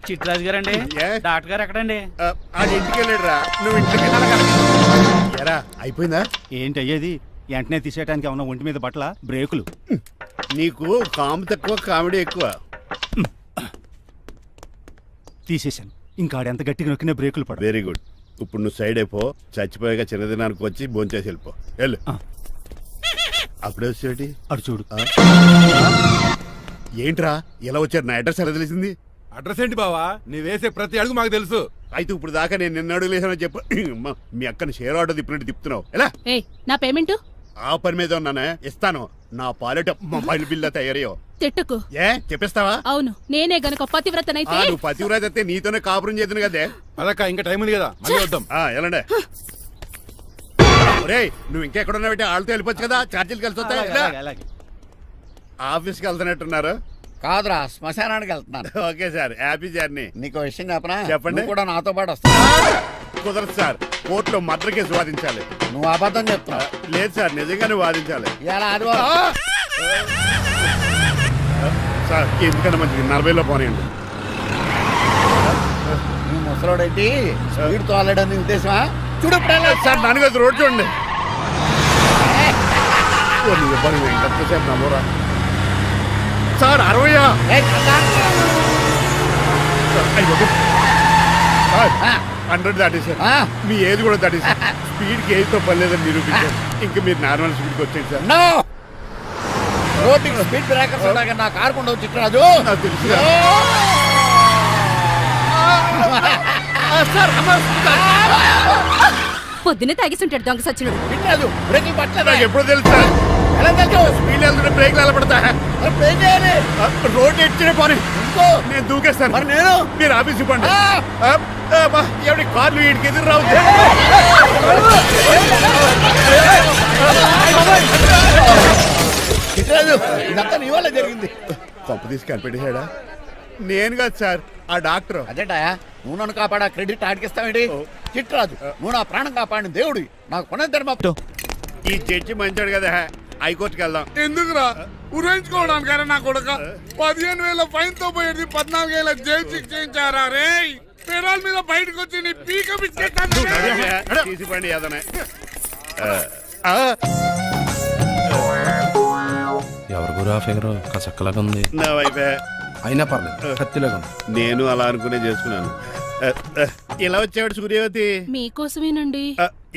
చిట్రాజు గారండి డాక్టర్ గారు ఎక్కడండి? అది ఇంటికి వెళ్ళాడురా, నువ్వు ఇంటికి ఎరా అయిపోయిందా? ఏంటి అయ్యేది? వెంటనే తీసేయడానికి ఏమన్నా ఒంటి మీద బట్టల బ్రేకులు? నీకు కాము తక్కువ కామెడీ ఎక్కువ. తీసేశాను. ఇంకా ఆడెంత గట్టిగా నొక్కినా బ్రేకులు పడ. Very good. ఇప్పుడు నువ్వు సైడ్ అయిపో, చచ్చిపోయాక చిన్నదినానికి వచ్చి భోంచేసి వెళ్ళిపో. వెళ్ళు. అప్పుడే వచ్చేటి అటు చూడు. ఏంట్రా ఇలా వచ్చారు? నా అడ్రస్ ఎలా తెలిసింది? అడ్రస్ ఏంటి బావా? నీ వేసే ప్రతి అడుగు మాకు తెలుసు. అయితే ఇప్పుడు దాకా నేను నిన్న అడుగులేసానని చెప్పు. మీ అక్కని షేర్ ఆర్డర్ తిప్పినట్టు తిప్పుతున్నావు. ఎలా? నా పేమెంట్ ఆ పని మీద ఉన్నానే, ఇస్తాను. నా పాలెట మొబైల్ బిల్లా తయారయ్యో. తిట్టుకు. చెప్పిస్తావా? అవును, నేనే గనక పతివ్రతనైతే. నువ్వు పతివ్రత అయితే నీతోనే కాపురం చేద్దును కదే. అదక్క ఇంకా టైం ఉంది కదా, మళ్ళీ వద్దాం. ఎలాండే నువ్వు ఇంకెక్కడున్నా పెట్టి వాళ్ళతో వెళ్ళిపోవచ్చు కదా, ఛార్జీలు కలిసి వస్తాయి. ఆఫీస్కి వెళ్తున్నట్టున్నారు. కాదురా, శ్మశానానికి వెళ్తున్నాను. Okay sir, happy journey. నీకు విషయం చెప్పనా? చెప్పండి. కూడా నాతో పాటు వస్తా. కుదరదు సార్, కోర్టులో మర్డర్ కేసు వాదించాలి. నువ్వు అబద్ధం చెప్తున్నావు. లేదు సార్, నిజంగానే వాదించాలి. ఇలా ఆదివారం సార్ ఎందుకన్నా మంచిది 40లో పోనీయండి. నువ్వు ముసలోడేంటి స్పీడ్ తోలడని ఉద్దేశమా? చూడు సార్, నాన్నగారు రోడ్ చూడండి. ఎంతసేపు నమ్మరా సార్? 60 100 దాటేశారు. మీ ఏది కూడా దాటేశారు. స్పీడ్కి ఏదితో పని లేదని నిరూపించారు. ఇంకా మీరు నార్మల్ స్పీడ్కి వచ్చేది సార్. రోడ్డుకి స్పీడ్ బ్రేకర్స్ ఉండగా నా కారు కొండ చిట్రాజు. నాకు తెలుసు పొద్దునే తాగిస్తుంటాడు దొంగ సచ్చినుడు. చిట్రాజు బ్రేకులు పట్టలేదు. నాకు ఎప్పుడు తెలుసు సార్? ఎలా తెలుసు? స్పీడ్ వెళ్తుంటే బ్రేక్లు ఎలా పడతా? రోడ్డు ఎట్టినే పోనీ నేను దూకేస్తాను. మరి నేను? మీరు ఆఫీస్ ఇవ్వండి. ఎవరి కార్లు వీడికి ఎదురు రావు. చిట్రాజు ఇదంతా నీ వల్ల జరిగింది. తప్పు తీసి కనిపెట్టేశాడా? నేను కాదు సార్, ఆ డాక్టర్. అదేటా నువ్వు నన్ను కాపాడా క్రెడిట్ ఆడికిస్తావేంటి? చిట్రాజు నువ్వు నా ప్రాణం కాపాడిన దేవుడి, నాకు పునర్ధర్మ. ఈ జడ్జి మంచాడు కదా, హైకోర్టుకి వెళ్దాం. ఎందుకురా? ఉరేంచుకోవడానికి నా కొడుక 15,000 ఫైన్ తో పోయేది 14 ఏళ్ళ జైలు శిక్ష చేయించారా రే? పెరాల మీద బయటకు వచ్చి నీ పీక తీసిపండి ఏదనే. ఎవరు గురా ఫిగర్ కసక్కలాగా ఉంది. నా వైపే అయినా పర్లేదు, కత్తిలాగా ఉంది. నేను అలా అనుకునే చేసుకున్నాను. ఇలా వచ్చాడు సూర్యవతి. మీకోసమేనండి.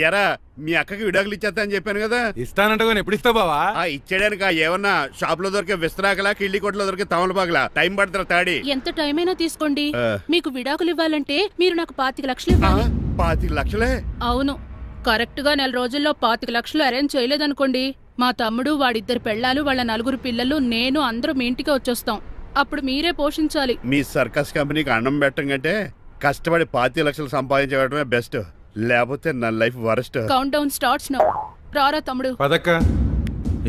ఎరా మీ అక్కకి విడాకులు ఇచ్చేస్తా అని చెప్పాను కదా. ఇస్తానంటే ఎప్పుడు ఇస్తావు బావా? ఇచ్చేయడానికి ఏమన్నా షాప్ లో దొరికే విస్తరాకలా, కిళ్ళి కొట్లో దొరికే తమలపాకలా టైం పడతారా? తాడి ఎంత టైం అయినా తీసుకోండి. మీకు విడాకులు ఇవ్వాలంటే మీరు నాకు 25 లక్షలు ఇవ్వాలి. 25 లక్షలే? అవును, కరెక్ట్ గా 4 రోజుల్లో 25 లక్షలు అరేంజ్ చేయలేదనుకోండి, మా తమ్ముడు, వాడిద్దరు పెళ్ళాలు, వాళ్ళ 4 పిల్లలు, నేను అందరూ మీ ఇంటికి వచ్చేస్తాం. అప్పుడు మీరే పోషించాలి. మీ సర్కస్ కంపెనీకి అన్నం పెట్టం కంటే కష్టపడి 25 లక్షలు సంపాదించడమే బెస్ట్. లేకపోతే నా life worst. Count down starts now. రారా తమ్ముడు. పదక్క.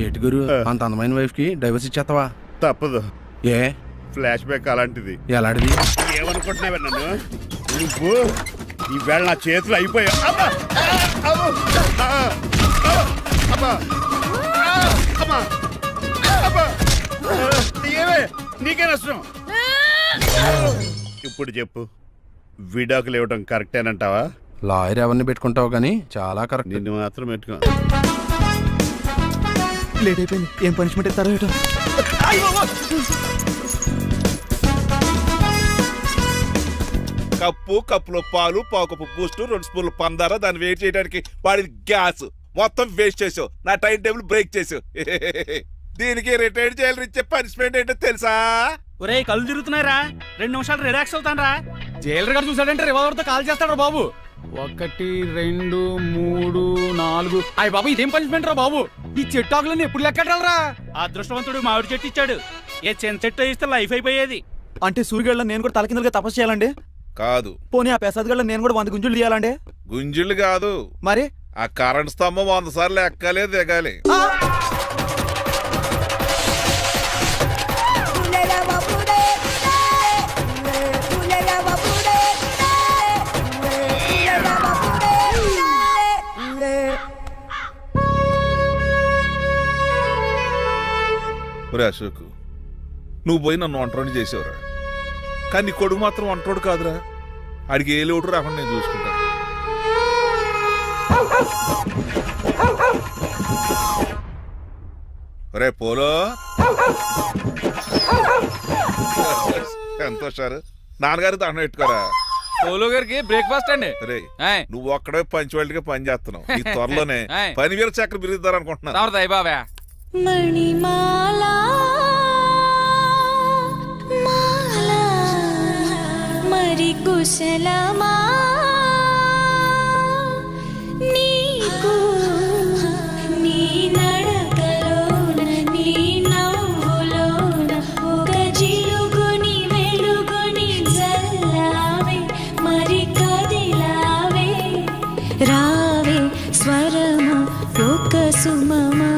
ఏటి గురు, అంత అందమైన వైఫ్ కి డైవర్స్ ఇచ్చేస్తావా? తప్పదు. ఏ ఫ్లాష్ బ్యాక్ అలాంటిది. ఎలాంటిది? ఏమనుకుంటున్నావా నన్ను? నువ్వు ఈవేళ నా చేతులు అయిపోయా. నీకే నష్టం. ఇప్పుడు చెప్పు, విడాకులు ఇవ్వడం కరెక్టేనంటావా? లాయర్ ఎవరిని పెట్టుకుంటావు కానీ చాలా కరెక్ట్. నిన్ను మాత్రం పెట్టుకో. లేట్ అయిపోయింది. ఏం పనిష్మెంట్ ఇస్తారో ఏటో. కప్పులో పాలు, పావుకప్పు బూస్ట్, 2 స్పూన్లు పందార, దాన్ని వెయిట్ చేయడానికి వాడి గ్యాస్ మొత్తం వేస్ట్ చేసావు. నా టైం టేబుల్ బ్రేక్ చేసావు. దీనికి రిటైర్డ్ జైలు ఇచ్చే పనిష్మెంట్ ఏంటో తెలుసా? ఒరే కళ్ళు తిరుగుతున్నారా, 2 నిమిషాలు రిలాక్స్ అవుతాను రా. జైలర్ గారు చూసాడంటే రివాల్వర్ తో కాల్ చేస్తాడు బాబు. 1 2 3 4. అయ్య బాబు, ఇదేం పనిష్మెంట్ రా బాబు? ఈ చెట్టు ఆకులన్నీ ఎప్పుడు లెక్కడరా? అదృష్టవంతుడు మామిడి చెట్టు ఇచ్చాడు. ఏ చిన్న చెట్టు ఇస్తే లైఫ్ అయిపోయేది. అంటే సూర్యగళ్ళ నేను కూడా తలకిందులుగా తపస్సు చేయాలండి? కాదు. పోనీ ఆ పెసాద్ నేను కూడా 100 గుంజులు తీయాలండి? గుంజులు కాదు, మరి ఆ కరెంట్ స్తంభం 100 సార్లు ఎక్కాలి, దిగాలి. అశోక్, నువ్వు పోయి నన్ను ఒంటరిని చేసేవరా. కానీ నీ కొడుకు మాత్రం వంటోడు కాదురా. ఆడికి ఏ లోటు రాకుండా నేను చూసుకుంటా. రే పోలో సంతోషారు నాన్నగారు దండం పెట్టుకోరా. పోలో గారికి బ్రేక్ఫాస్ట్ అండి. రే నువ్వు ఒక్కడే పంచువాళ్ళకి పని చేస్తున్నావు. ఈ త్వరలోనే ఆయ్. 10,000 చక్రం బిరుగుతారు అనుకుంటున్నా. బాబా మణిమాలా మాలా మరి కుశలమా నీకు నీ నడకలోన నీ నవ్వులోన ఒక జిలుగుని వెలుగుని జల్లావే మరి కదిలావే రావే స్వరమా ఒక సుమమా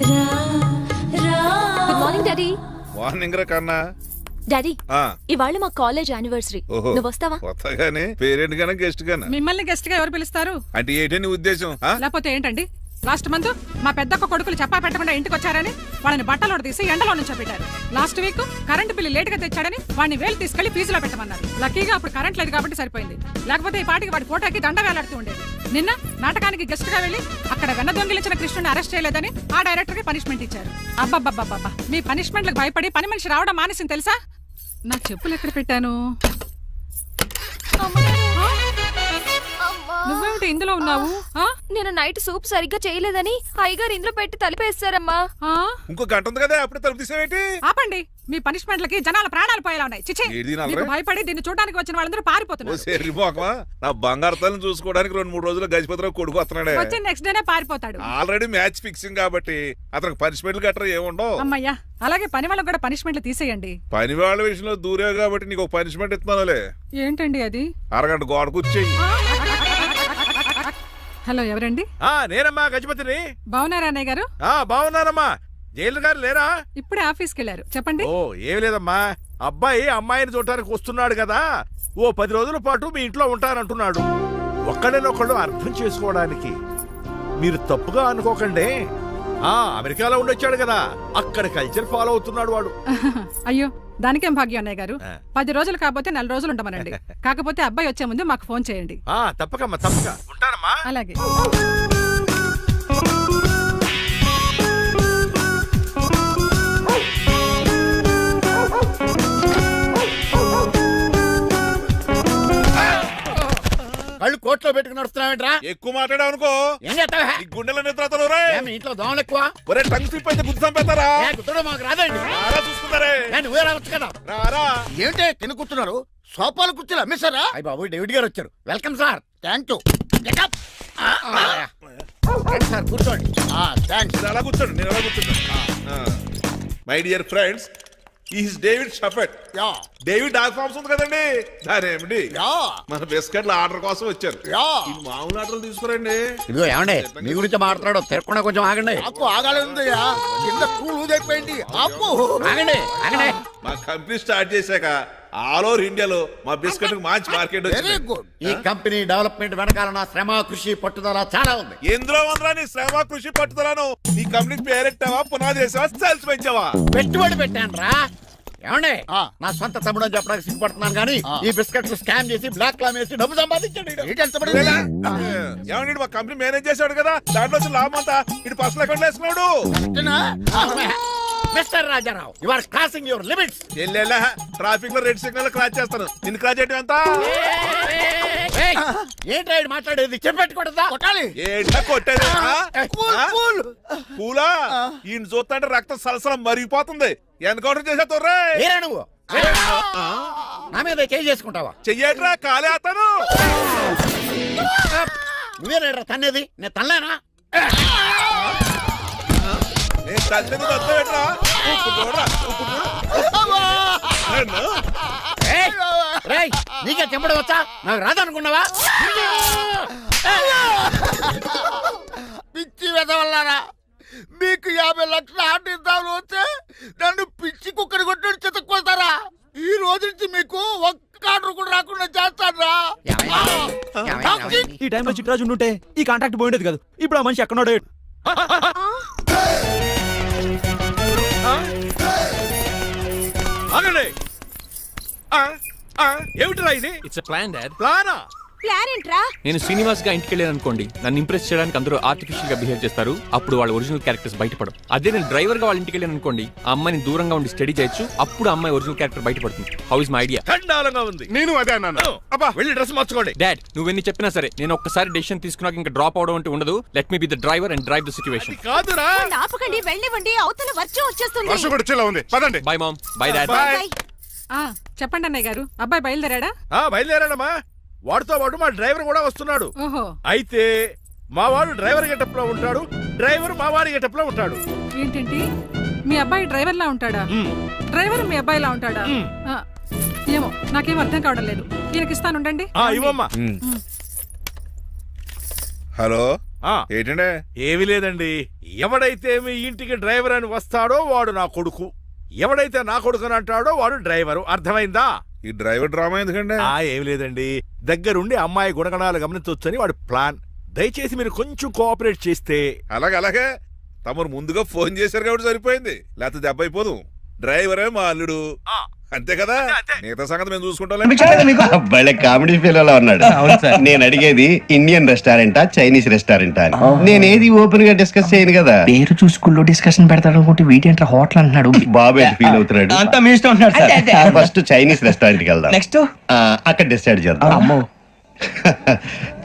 గుడ్ మార్నింగ్ డాడీ. మార్నింగ్ రా కన్నా. డాడీ ఆ, ఇవాళ మా కాలేజ్ యానివర్సరీ. ఓహో. నువ్వు వస్తావా? కొత్తగానే పేరెంట్ గానే గెస్ట్ గానే మిమ్మల్ని గెస్ట్ గా ఎవరు పిలుస్తారు? అంటే ఏంటి నీ ఉద్దేశం? ఆ? లేకపోతే ఏంటండి, లాస్ట్ మంత్ మా పెద్దక్క కొడుకులు చెప్పా పెట్టకుండా ఇంటికి వచ్చారని వాళ్ళని బట్టలు తీసి ఎండలో నుంచి పెట్టారు. Last week current bill late గా తెచ్చాడని వాడిని వేలు తీసుకెళ్లి ఫీజులో పెట్టమన్నారు. లక్కీగా అప్పుడు కరెంట్ లేదు కాబట్టి సరిపోయింది, లేకపోతే ఈ పాటికి వాడి ఫోటోకి దండ వేలాడుతూ ఉండేది. నిన్న నాటకానికి గెస్ట్ గా వెళ్లి అక్కడ వెన్న దొంగిలించిన కృష్ణుని అరెస్ట్ చేయలేదని ఆ డైరెక్టర్ కి పనిష్మెంట్ ఇచ్చారు. అబ్బబ్బబ్బబ్బా, మీ పనిష్మెంట్లకు భయపడి పని మనిషి రావడం మానేసింది తెలుసా? నా చెప్పులు ఎక్కడ పెట్టాను? నువ్వేమిటి ఇందులో ఉన్నావు? ఆ? నేను నైట్ సూప్ సరిగ్గా చేయలేదని అయ్యగారు ఇందులో పెట్టి తలిపేస్తారమ్మా. ఆ? ఇంకో గంట ఉంది కదా అప్పుడు తలుపు తీసేవేంటి? ఆపండి, మీ పనిష్మెంట్లకి జనాల ప్రాణాలు పోయేలా ఉన్నాయి. చిచి, ఏది నల్లరే? మీకు భయపడి దీన్ని చూడడానికి వచ్చిన వాళ్ళందరూ ఓ పారిపోతున్నారు. సెరిపోకమా, నా బంగారు తల్లిని చూసుకోవడానికి 2-3 రోజులు గజపతిరావు కొడుకు వస్తున్నాడే. వచ్చి నెక్స్ట్ డేనే పారిపోతాడు. ఆల్రెడీ మ్యాచ్ ఫిక్సింగ్ కాబట్టి అతనికి పనిష్మెంట్లు గట్రా ఏముండవు. అమ్మయ్యా, అలాగే పని వాళ్ళకి కూడా పనిష్మెంట్లు తీసేయండి. పని వాళ్ళ విషయంలో దూరే కాబట్టి నీకు ఒక పనిష్మెంట్ ఇస్తున్నానులే. ఏంటండి అది? అరగంట గోడ కూర్చేయి. హలో, ఎవరండి? నేనమ్మా గజపతిని. బాగున్నారా అన్నయ్య గారు? బాగున్నానమ్మా. జైలు గారు లేరా? ఇప్పుడే ఆఫీస్కి వెళ్ళారు. చెప్పండి. ఓ ఏం లేదమ్మా, అబ్బాయి అమ్మాయిని చూడటానికి వస్తున్నాడు కదా, ఓ 10 రోజుల పాటు మీ ఇంట్లో ఉంటానంటున్నాడు. ఒక్కడినొక్కడు అర్థం చేసుకోవడానికి మీరు తప్పుగా అనుకోకండి. అమెరికాలో ఉండొచ్చాడు కదా, అక్కడ కల్చర్ ఫాలో అవుతున్నాడు వాడు. అయ్యో, దానికేం భాగ్యం అన్నయ్య గారు. 10 రోజులు కాకపోతే 4 రోజులు ఉంటామనండి. కాకపోతే అబ్బాయి వచ్చే ముందు మాకు ఫోన్ చేయండి. తప్పకమ్మా తప్పక ఉంటానమ్మా. అలాగే. కళ్ళు కోట్లో పెట్టుకుని నడుస్తున్నావేంట్రా? ఎక్కువ మాట్లాడావు అనుకో ఏం చేస్తావా? ఈ గుండెల నిద్రతలు రే. మీ ఇంట్లో దోమలు ఎక్కువ? ఒరే టంగ్ స్లిప్ అయితే గుర్తు చంపేస్తారా? గుర్తుడు మాకు రాదండి. రారా చూసుకుంటారే. నువ్వే రావచ్చు కదా. రారా. ఏంటే తిని కూర్చున్నారు? సోఫాలు కుర్చీలు అమ్మేశారా? అయ్య బాబు, డేవిడ్ గారు వచ్చారు. Welcome sir. Thank you. Sir కూర్చోండి. థ్యాంక్స్. మీరు అలా కూర్చోండి, నేను అలా కూర్చుంటా. My dear friends, is David షఫెట్. డేవిడ్ డాగ్ ఫార్మ్స్ ఉంది కదండి, దానేమిటి మన బిస్కెట్ల ఆర్డర్ కోసం వచ్చారు. ఈ మామూలు ఆర్డర్లు తీసుకురండి. ఇదిగో ఏమండి, మీ గురించి మాట్లాడు, తిరగకుండా కొంచెం ఆగండి. ఆపు, ఆగాలి. కింద కూల్ అయిపోయింది. ఆపు, ఆగండి ఆగండి. మా కంపెనీ స్టార్ట్ చేశాక ఆల్ ఓవర్ ఇండియాలో మా బిస్కెట్ మంచి మార్కెట్ వెరీ గుడ్. ఈ కంపెనీ డెవలప్మెంట్ వెనకాల నా శ్రమ, కృషి, పట్టుదల చాలా ఉంది. ఎందులో ఉందిరా నీ శ్రమ, కృషి, పట్టుదలను? నీ కంపెనీకి పేరెట్టావా, పునాది వేసావా, సేల్స్ పెంచావా? పెట్టుబడి పెట్టాను రా. ఏమండి, నా సొంత తమ్ముడు అని చెప్పడానికి సిగ్గుపడుతున్నాను కానీ ఈ బిస్కెట్లు స్కామ్ చేసి బ్లాక్ లా వేసి డబ్బు సంపాదించండి. ఏమండి, మా కంపెనీ మేనేజ్ చేశాడు కదా, దాంట్లో వచ్చిన లాభం అంతా ఇటు పర్సనల్ అకౌంట్ వేసుకున్నాడు. Mister Rajarao, you are crossing your limits. Traffic లో రెడ్ సిగ్నల్ క్రాస్ చేస్తాను, నిన్ను క్రాస్ చేయడం ఎంత? ఏంట్రా ఇది మాట్లాడేది? చెప్పెట్టుకూడదా? కొట్టాలి. ఏంటా కొట్టేది? పూలా ఈయన చూస్తుంటే రక్తం సలసలం మరిగిపోతుంది. ఎన్కౌంటర్ చేసేతోర్రే. ఏరా నువ్వు? నా మీద చేయి చేసుకుంటావా? చెయ్యట్రా, కాలే అతను. నువ్వేరా తన్నేది? నేను తనలేనా? నేను తల్లిని వద్దవేట్రా. ఉప్పు చూడరా, ఉప్పు చూడు. నీకే చెంపడం వచ్చా? నాకు రాదనుకున్నావా? పిచ్చి వెదవల్లారా, మీకు 50 లక్షల ఆర్డర్ ఇద్దామని వస్తే నన్ను పిచ్చి కుక్కడి కొట్టి చితక్కొస్తారా? ఈ రోజు నుంచి మీకు ఒక్క ఆర్డర్ కూడా రాకుండా చేస్తారా? ఈ టైంలో చిట్రాజు ఉంటే ఈ కాంట్రాక్ట్ పోయిండేది కాదు. ఇప్పుడు ఆ మనిషి ఎక్కడో ఆగండి. ఏమిటిరా ఇది? It's plan dad. ప్లానా? ప్లాన్ ఏంట్రా? నేను శ్రీనివాస్ గా ఇంటికి వెళ్ళాను అనుకోండి, నన్ను ఇంప్రెస్ చేయడానికి అందరూ ఆర్టిఫిషియల్ గా బిహేవ్ చేస్తారు, అప్పుడు వాళ్ళ ఒరిజినల్ క్యారెక్టర్స్ బయటపడవు. అదే నేను డ్రైవర్ గా వాళ్ళ ఇంటికి వెళ్ళాను అనుకోండి, ఆ అమ్మాయిని దూరంగా ఉండి స్టడీ చేయొచ్చు, అప్పుడు ఆ అమ్మాయి ఒరిజినల్ క్యారెక్టర్ బయటపడుతుంది. How is my idea? ఖండాలంగా ఉంది. నేను అదే అన్నాను. అబ్బా వెళ్ళి డ్రెస్ మార్చుకోండి. డాడ్ నువ్వెన్ని చెప్పినా సరే నేను ఒక్కసారి డెసిషన్ తీసుకున్నాక ఇంకా డ్రాప్ అవడం అంటే ఉండదు. Let me be the driver and drive the situation. కాదురా. ఆపకండి, వెళ్ళనివ్వండి, అవతల వర్షం వచ్చేస్తుంది. వర్షం కూడా వచ్చేలా ఉంది, పదండి. Bye mom. Bye dad. చెప్పండి అన్నయ్య గారు, అబ్బాయి బయలుదేరాడా? బయలుదేరాడమ్మా. వాడితో పాటు మా డ్రైవర్ కూడా వస్తున్నాడు. ఓహో, అయితే మా వాడు డ్రైవర్ గెటప్ లో ఉంటాడు, డ్రైవర్ మా వాడి గెటప్ లో ఉంటాడు. ఏంటండి మీ అబ్బాయి డ్రైవర్ లా ఉంటాడా? డ్రైవర్ మీ అబ్బాయి లా ఉంటాడా? ఆ, ఏమో నాకేం అర్థం కావడం లేదు. ఈయనకి ఇస్తానుండండి. ఇవ్వమ్మా. హలో, ఆ, ఏంటంటే? ఏమీ లేదండి. ఎవడైతే మీ ఇంటికి డ్రైవర్ అని వస్తాడో వాడు నా కొడుకు, ఎవడైతే నా కొడుకు అని అంటాడో వాడు డ్రైవరు. అర్థమైందా? ఈ డ్రైవర్ డ్రామా ఎందుకంటే? ఏమి లేదండి, దగ్గరుండి అమ్మాయి గుణగణాలు గమనించవచ్చని వాడి ప్లాన్. దయచేసి మీరు కొంచెం కోఆపరేట్ చేస్తే. అలాగే తమరు ముందుగా ఫోన్ చేశారు కాబట్టి సరిపోయింది, లేకపోతే దెబ్బ అయిపోదు. డ్రైవరే మా అల్లుడు, అంతే కదా? మిగతా సంగతి మేము చూసుకుంటాం. భలే కామెడీ ఫీల్ ఉన్నాడు. నేను అడిగేది ఇండియన్ రెస్టారెంటా చైనీస్ రెస్టారెంటా అని. నేను ఏది ఓపెన్ గా డిస్కస్ చేయను కదా. పేరు చూసి స్కూల్లో డిస్కషన్ పెడతాడు అనుకుంటే వీటేంట్రా హోటల్ అంటున్నాడు. బాబు ఎట్ ఫీల్ అవుతున్నాడు. అంతా మీ ఇష్టం ఉంటున్నాడు. ఫస్ట్ చైనీస్ రెస్టారెంట్ కి వెళ్దాం. నెక్స్ట్ అక్కడ డిసైడ్ చేద్దాం.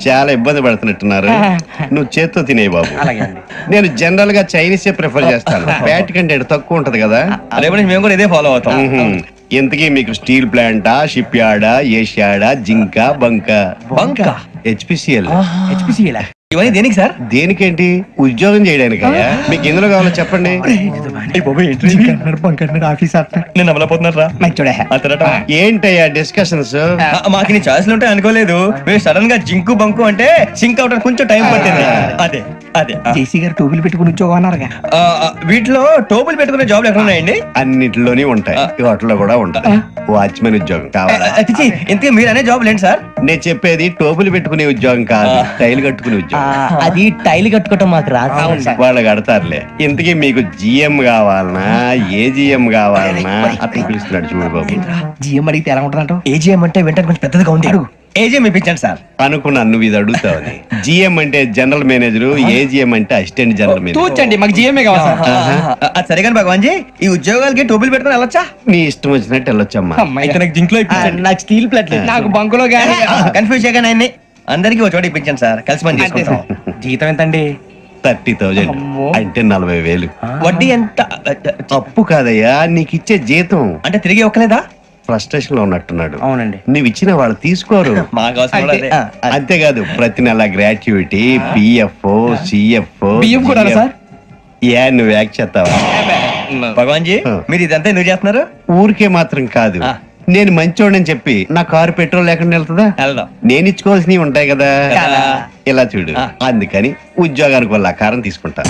చాలా ఇబ్బంది పడుతున్నట్టున్నారు. నువ్వు చేత్తో తినే బాబు. నేను జనరల్ గా చైనీసే ప్రిఫర్ చేస్తాను. ఫ్యాట్ కంటెంట్ తక్కువ ఉంటది కదా. రేపు మేము కూడా ఇదే ఫాలో అవుతాం. ఇంతకీ మీకు స్టీల్ ప్లాంటా, షిప్ యార్డా, ఏషియాడా, జింకా, బంకా? హెచ్పిసిఎల్. ఇవన్నీ దేనికి సార్? దేనికేంటి? ఉద్యోగం చేయడానికి. మీకు ఎందులో కావాలో చెప్పండి. నేను అమలపోతున్నారా? ఏంటయ్యా డిస్కషన్స్? మాకు నీ ఛాయిస్లు ఉంటాయి అనుకోలేదు. మీరు సడన్ గా జింకు బంకు అంటే సింక్ అవడానికి కొంచెం టైం పట్టింది. అదే అదే జేసీ గారు టోపులు పెట్టుకుని ఉద్యోగం అన్నారుగా. వీటిలో టోపులు పెట్టుకునే జాబ్లు ఎక్కడ ఉన్నాయండి? అన్నిటిలోనే ఉంటాయి, వాటిలో కూడా ఉంటాయి. వాచ్మెన్ ఉద్యోగం కావాలా? ఇంతకీ మీరు అనే జాబ్ లేండి సార్? నేను చెప్పేది టోపులు పెట్టుకునే ఉద్యోగం కాదు, టైల్ కట్టుకునే ఉద్యోగం. అది టైల్ కట్టుకోవటం మాకు రాదు. వాళ్ళు కడతారులే. ఇంతకీ మీకు జిఎం కావాలనా, ఏజిఎం కావాలనా? అట్లా పిలుస్తున్నాడు చూడు బాబు. జిఎం అడిగితే ఎలా ఉంటుందంట? ఏజిఎం అంటే వెంటనే కొంచెం పెద్దదిగా ఉంది. ఏజిఎం ఇప్పించండి సార్. అనుకున్నాను నువ్వు ఇది అడుగుతావని. జిఎం అంటే జనరల్ మేనేజర్, ఏజిఎం అంటే అసిస్టెంట్ జనరల్ మేనేజర్. తూచండి, మాకు జిఎంఏ కావాలి. అది సరే కానీ భగవాన్ జీ, ఈ ఉద్యోగాలకి టోపులు పెట్టుకుని వెళ్ళొచ్చా? నీ ఇష్టం వచ్చినట్టు వెళ్ళొచ్చమ్మా. నాకు జింక్ లో నాకు స్టీల్ ప్లేట్, నాకు బంకులో గానీ కన్ఫ్యూజ్ చేయగానే ఆయన్ని అందరికి ఒక చోట ఇప్పించండి సార్, కలిసి పని చేసుకుంటాం. జీతం ఎంతండి? 30,000 అంటే 40,000. వడ్డీ ఎంత? అప్పు కాదయ్యా, నీకు ఇచ్చే జీతం. అంటే తిరిగి ఒక్కలేదా? ఫ్రస్ట్రేషన్ లో ఉన్నట్టున్నాడు. అవునండి. నువ్వు ఇచ్చిన వాళ్ళు తీసుకోరు. అంతేకాదు ప్రతి నెల గ్రాట్యుటీ, పిఎఫ్, సిఎఫ్. నువ్వు యాక్ట్ చేస్తావా? భగవాన్ జీ, మీరు ఇదంతా ఎందుకు చేస్తున్నారు? ఊరికే మాత్రం కాదు, నేను మంచోడని చెప్పి నా కారు పెట్రోల్ లేకుండా వెళ్తుందా? నేను ఇచ్చుకోవాల్సినవి ఉంటాయి కదా. ఇలా చూడు, అందుకని ఉద్యోగానికి వాళ్ళ ఆకారం తీసుకుంటా.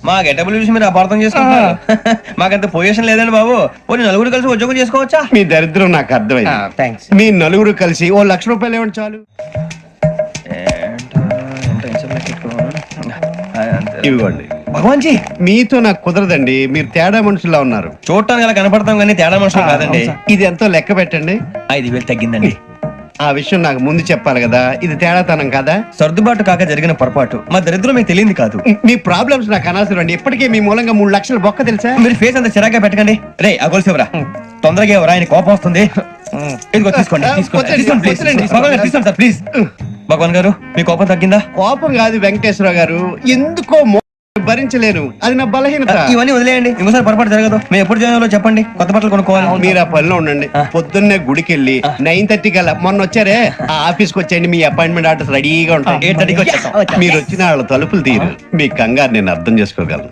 మా గెటబుల్ చూసి మీరు అపార్థం చేసుకుంటున్నారు. మాకంత పొజిషన్ లేదండి బాబు. పోనీ నలుగురు కలిసి ఉద్యోగం చేసుకోవచ్చా? మీ దరిద్రం నాకు అర్థమైంది. మీ నలుగురు కలిసి ఓ 1,00,000 రూపాయలు ఇవ్వండి చాలు. ఇవ్వండి. భగవాన్ జీ, మీతో నాకు కుదరదండి, మీరు తేడా మనుషుల్లా ఉన్నారు. చూడటానికి అలా కనపడతాం కానీ తేడా మనుషులు కాదండి. ఇది ఎంతో లెక్క పెట్టండి. 5,000 తగ్గిందండి. ఆ విషయం నాకు ముందు చెప్పాలి కదా. ఇది తేడాతనం కదా? సర్దుబాటు కాక జరిగిన పొరపాటు. మా దరిద్రం మీకు తెలియదు కాదు. మీ ప్రాబ్లమ్స్ నాకు అనవసరం అండి. ఇప్పటికే మీ మూలంగా 3 లక్షలు బొక్క తెలుసా? మీరు ఫేస్ అంత చిరాగ్గా పెట్టకండి. రే ఆ గొలుసు ఎవరా? తొందరగా ఎవరా, ఆయన కోపం వస్తుంది. ఇదిగో తీసుకోండి, తీసుకోండి సార్ ప్లీజ్. భగవాన్ గారు, మీ కోపం తగ్గిందా? కోపం కాదు వెంకటేశ్వర గారు, ఎందుకో భరించలేను, అది నా బలహీనత. ఇవన్నీ వదిలేయండి, ఇంకోసారి పొరపాటు జరగదు. మేము ఎప్పుడు జాయిన్ అవ్వాలో చెప్పండి, కొత్త బట్టలు కొనుక్కోవాలి. మీరు ఆ పనిలో ఉండండి. పొద్దున్నే గుడికి వెళ్ళి 9:30 కల్లా, మొన్న వచ్చారే ఆ ఆఫీస్కి వచ్చేయండి. మీ అపాయింట్మెంట్ ఆర్డర్స్ రెడీగా ఉంటాయి. 8:30కి వచ్చేస్తాం. మీరు వచ్చిన వాళ్ళ తలుపులు తీరు. మీ కంగారు నేను అర్థం చేసుకోగలను.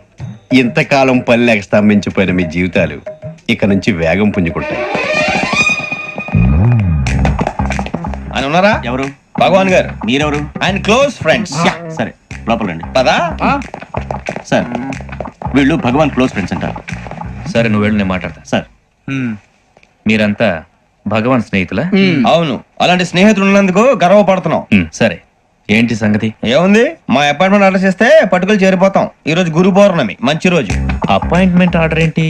ఇంతకాలం పని లేక స్తంభించిపోయిన మీ జీవితాలు ఇక నుంచి వేగం పుంజుకుంటాయి. ఆయన ఉన్నారా? ఎవరు? భగవాన్ గారు. మీరెవరు? ఆయన క్లోజ్ ఫ్రెండ్స్. సరే లోపల రండి. పదా సార్, వీళ్ళు భగవాన్ క్లోజ్ ఫ్రెండ్స్ అంటారు. సరే నువ్వు వెళ్ళి నేను మాట్లాడతా. సార్, మీరంతా భగవాన్ స్నేహితులా? అవును, అలాంటి స్నేహితులు ఉన్నందుకు గర్వపడుతున్నాం. సరే ఏంటి సంగతి? ఏముంది, మా అపాయింట్మెంట్ ఆర్డర్ చేస్తే పట్టుకులు చేరిపోతాం. ఈ రోజు గురు పౌర్ణమి, మంచి రోజు. అపాయింట్మెంట్ ఆర్డర్ ఏంటి?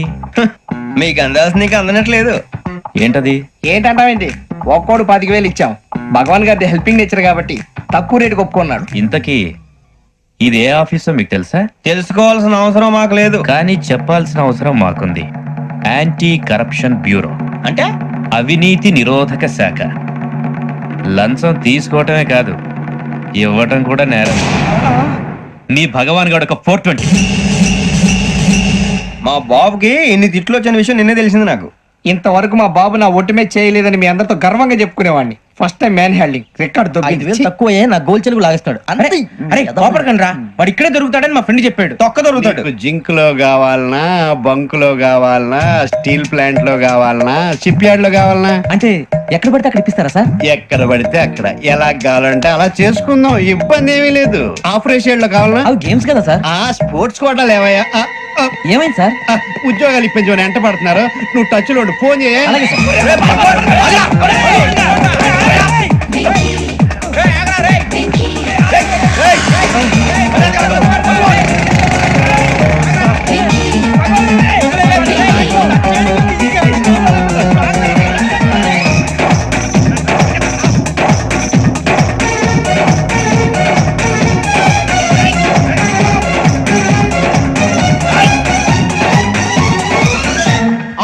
మీకు అందాల్సిన నీకు అందనట్లేదు. ఏంటది? ఏంటంటావేంటి? ఒక్కోడు 25,000 ఇచ్చాం. భగవాన్ గారి హెల్పింగ్ నేచర్ కాబట్టి తక్కువ రేటుకి ఒప్పుకున్నాడు. ఇంతకీ ఇది ఏ ఆఫీసో మీకు తెలుసా? తెలుసుకోవాల్సిన అవసరం మాకు లేదు, కానీ చెప్పాల్సిన అవసరం మాకుంది. యాంటీ కరప్షన్ బ్యూరో అంటే అవినీతి నిరోధక శాఖ. లంచం తీసుకోవటమే కాదు, ఇవ్వటం కూడా నేరం. మీ భగవాన్ గారు ఒక 420. మా బాబుకి ఇన్ని తిట్లు వచ్చిన విషయం నిన్నే తెలిసింది నాకు. ఇంతవరకు మా బాబు నా ఒట్టుమే చేయలేదని మీ అందరితో గర్వంగా చెప్పుకునేవాడిని. First time man handing record తక్కువే నా గోల్ చెలుగు లాగేస్తాడు. అరే కోపడకండి రా, వాడు ఇక్కడే దొరుకుతాడని మా ఫ్రెండ్ చెప్పాడు. తొక్క దొరుకుతాడు. జింక్ లో కావాలనా, బంక్ లో కావాలనా, స్టీల్ ప్లాంట్ లో కావాలనా, షిప్ యార్డ్ లో కావాలనా? అంటే ఎక్కడ పడితే అక్కడ ఇప్పిస్తారా సార్? ఎక్కడ పడితే అక్కడ, ఎలా కావాలంటే అలా చేసుకుందాం, ఇబ్బంది ఏమీ లేదు. ఆపరేషన్ లో కావాలనా? అవి గేమ్స్ కదా సార్. ఆ స్పోర్ట్స్ కోటాలు ఏమయ్యా? ఏమైంది సార్? ఉద్యోగాలు ఇప్పించమని ఎంట పడుతున్నారు. నువ్వు టచ్ లో ఫోన్ చేయ.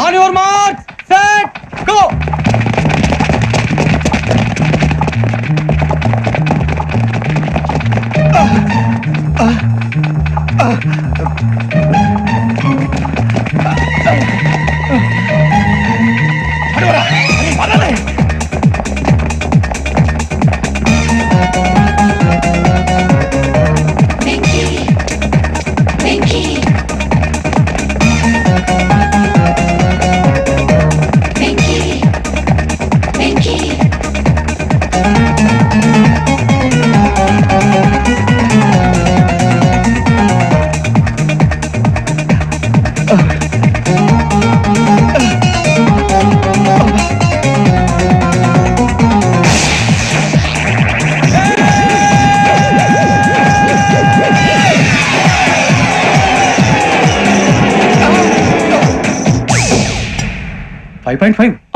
On your mark, set, go.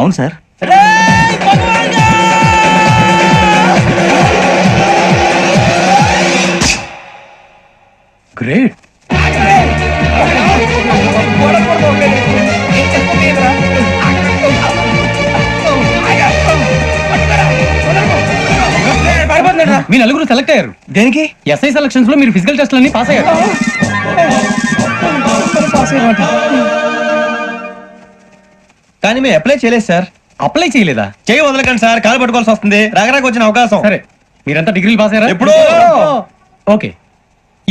అవును సార్. గ్రేట్. మీ నలుగురు సెలెక్ట్ అయ్యారు. దేనికి? ఎస్ఐ సెలక్షన్స్ లో మీరు ఫిజికల్ టెస్ట్ అన్ని పాస్ అయ్యారు. కానీ మేము అప్లై చేయలేదు సార్. అప్లై చేయలేదా? చేయి వదలకండి సార్, కాలు పట్టుకోవాల్సి వస్తుంది. రాగరాకు వచ్చిన అవకాశం. సరే, మీరంతా డిగ్రీలు పాస్ అయ్యారా? ఎప్పుడు? ఓకే,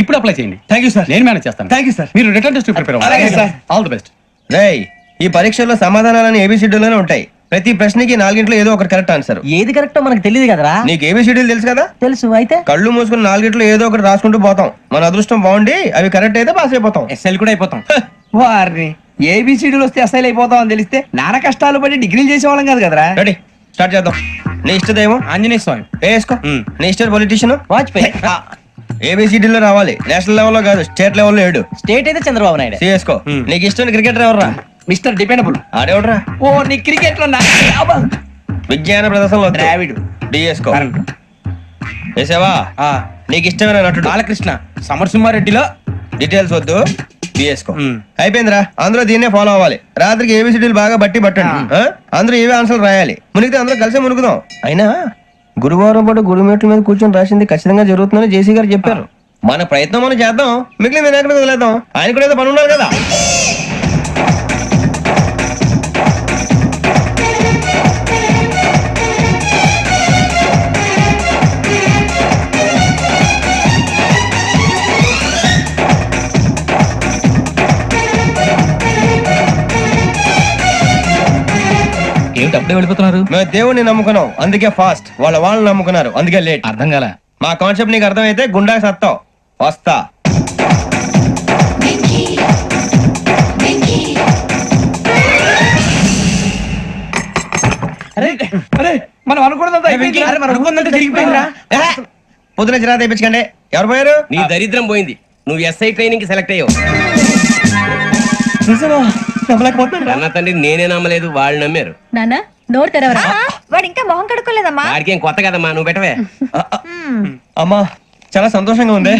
ఇప్పుడు అప్లై చేయండి. థ్యాంక్ యూ సార్, నేను మేనేజ్ చేస్తాను. Thank you sir. మీరు రిటర్న్ టెస్ట్ ప్రిపేర్ అవ్వండి. అలాగే సార్. All the best. రేయ్, ఈ పరీక్షల్లో సమాధానాలని ఏబిసిడ్యూల్లోనే ఉంటాయి. ప్రతి ప్రశ్నకి 4 ఏదో ఒకటి కరెక్ట్ ఆన్సర్. ఏది కరెక్టో మనకు తెలియదు కదరా. నీకు ఏబిసిడ్యూల్ తెలుసు కదా? తెలుసు. అయితే కళ్ళు మూసుకుని 4 ఏదో ఒకటి రాసుకుంటూ పోతాం. మన అదృష్టం బాగుండి అవి కరెక్ట్ అయితే పాస్ అయిపోతాం. ఎస్ఎల్ కూడా అయిపోతాం. వారిని ఏబిసిడీలు వస్తే అసైల్ అయిపోతాం అని తెలిస్తే నాన్న కష్టాలు పడి డిగ్రీలు చేసేవాళ్ళం కాదు కదరా. రెడీ, స్టార్ట్ చేద్దాం. నీ ఇష్టదేమో ఆంజనేయ స్వామి. వేసుకో. నీ ఇష్ట పొలిటీషియన్ వాజ్పేయి. ఏబిసిడీలో రావాలి, నేషనల్ లెవెల్లో కాదు, స్టేట్ లెవెల్లో 7. స్టేట్ అయితే చంద్రబాబు నాయుడు. చేసుకో. నీకు ఇష్టం క్రికెటర్ ఎవర్రా? Mister dependable. ఆడేవడరా? ఓ, నీ క్రికెట్ లో విజ్ఞాన ప్రదర్శనలో ద్రావిడు. డిఎస్కో. వేసావా? నీకు ఇష్టమైన నటుడు? బాలకృష్ణ. సమరసింహారెడ్డిలో డీటెయిల్స్ వద్దు, బిఎస్కో. అయిపోయిందిరా, అందరూ దీన్నే ఫాలో అవ్వాలి. రాత్రికి ఏబిసిడీలు బాగా బట్టి పట్టండి. అందరూ ఏవే ఆన్సర్లు రాయాలి. మునిగితే అందరూ కలిసి మునుగుదాం. అయినా గురువారం పాటు గురుమేట్ల మీద కూర్చొని రాసింది ఖచ్చితంగా జరుగుతుందని జేసీ గారు చెప్పారు. మన ప్రయత్నం మనం చేద్దాం, మిగిలిన నేను ఎక్కడ వదిలేద్దాం. ఆయన కూడా ఏదో పని ఉన్నారు కదా. ఏమిటి అప్పుడే వెళ్ళిపోతున్నారు? మేము దేవుడిని నమ్ముకున్నాం, అందుకే ఫాస్ట్. వాళ్ళని నమ్ముకున్నారు, అందుకే లేట్. అర్థం కాల. మా కాన్సెప్ట్ నీకు అర్థమైతే గుండా సత్తావు. వస్తా. మనం పొద్దున చిరా తెప్పించకండి. ఎవరు పోయారు? నీ దరిద్రం పోయింది. నువ్వు ఎస్ఐ ట్రైనింగ్ కి సెలెక్ట్ అయ్యావు. నమ్మలేకపోతున్నాను. అన్న తండ్రి నేనే నమ్మలేదు, వాళ్ళు నమ్మారు. నానా నోరు తెరవరా వాడు ఇంకా మొహం కడుక్కోలేదమ్మా వాడికి ఏం కొత్త కదమ్మా, నువ్వు పెట్టవే. అమ్మా చాలా సంతోషంగా ఉంది.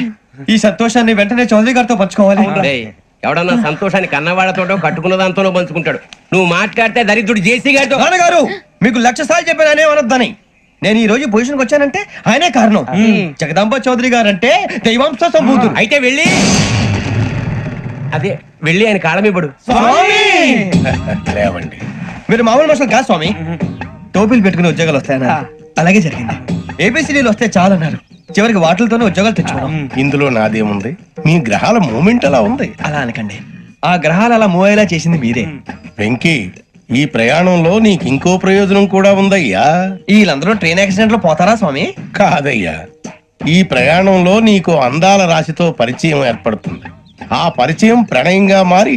ఈ సంతోషాన్ని వెంటనే చౌదరి గారితో పంచుకోవాలి. డేయ్, ఎవడన్నా సంతోషాన్ని కన్నవాళ్లతోటో కట్టుకున్న దాంతోనో పంచుకుంటాడు. నువ్వు మాట్లాడితే దరిద్రుడు జేసీ గారితో. నాన్నగారు మీకు 1,00,000 సార్లు చెప్పాననే అనొద్దని. నేను ఈ రోజు పొజిషన్కి వచ్చానంటే ఆయనే కారణం. జగదాంబ చౌదరి గారు అంటే దైవాంశ సంభూతుడు. అయితే వెళ్ళి అదే వెళ్ళి ఆయన కాళమిబడు. లేవండి, మీరు మామూలు మనుషులు కాదు స్వామి. టోపీలు పెట్టుకుని ఉద్యోగాలు వస్తాయన్నారు, అలాగే జరిగింది. ఏబిసిడీలు వస్తే చాలన్నారు, చివరికి వాటిలతోనే ఉద్యోగాలు తెచ్చుకున్నాం. ఇందులో నాదేముంది, మీ గ్రహాల మూమెంట్ అలా ఉంది. అలా అనకండి, ఆ గ్రహాలు అలా మూవ్ అయ్యేలా చేసింది మీరే. వెంకీ, ఈ ప్రయాణంలో నీకు ఇంకో ప్రయోజనం కూడా ఉందయ్యా. వీళ్ళందరూ ట్రైన్ యాక్సిడెంట్ లో పోతారా స్వామి? కాదయ్యా, ఈ ప్రయాణంలో నీకు అందాల రాశితో పరిచయం ఏర్పడుతుంది. ఆ పరిచయం ప్రణయంగా మారి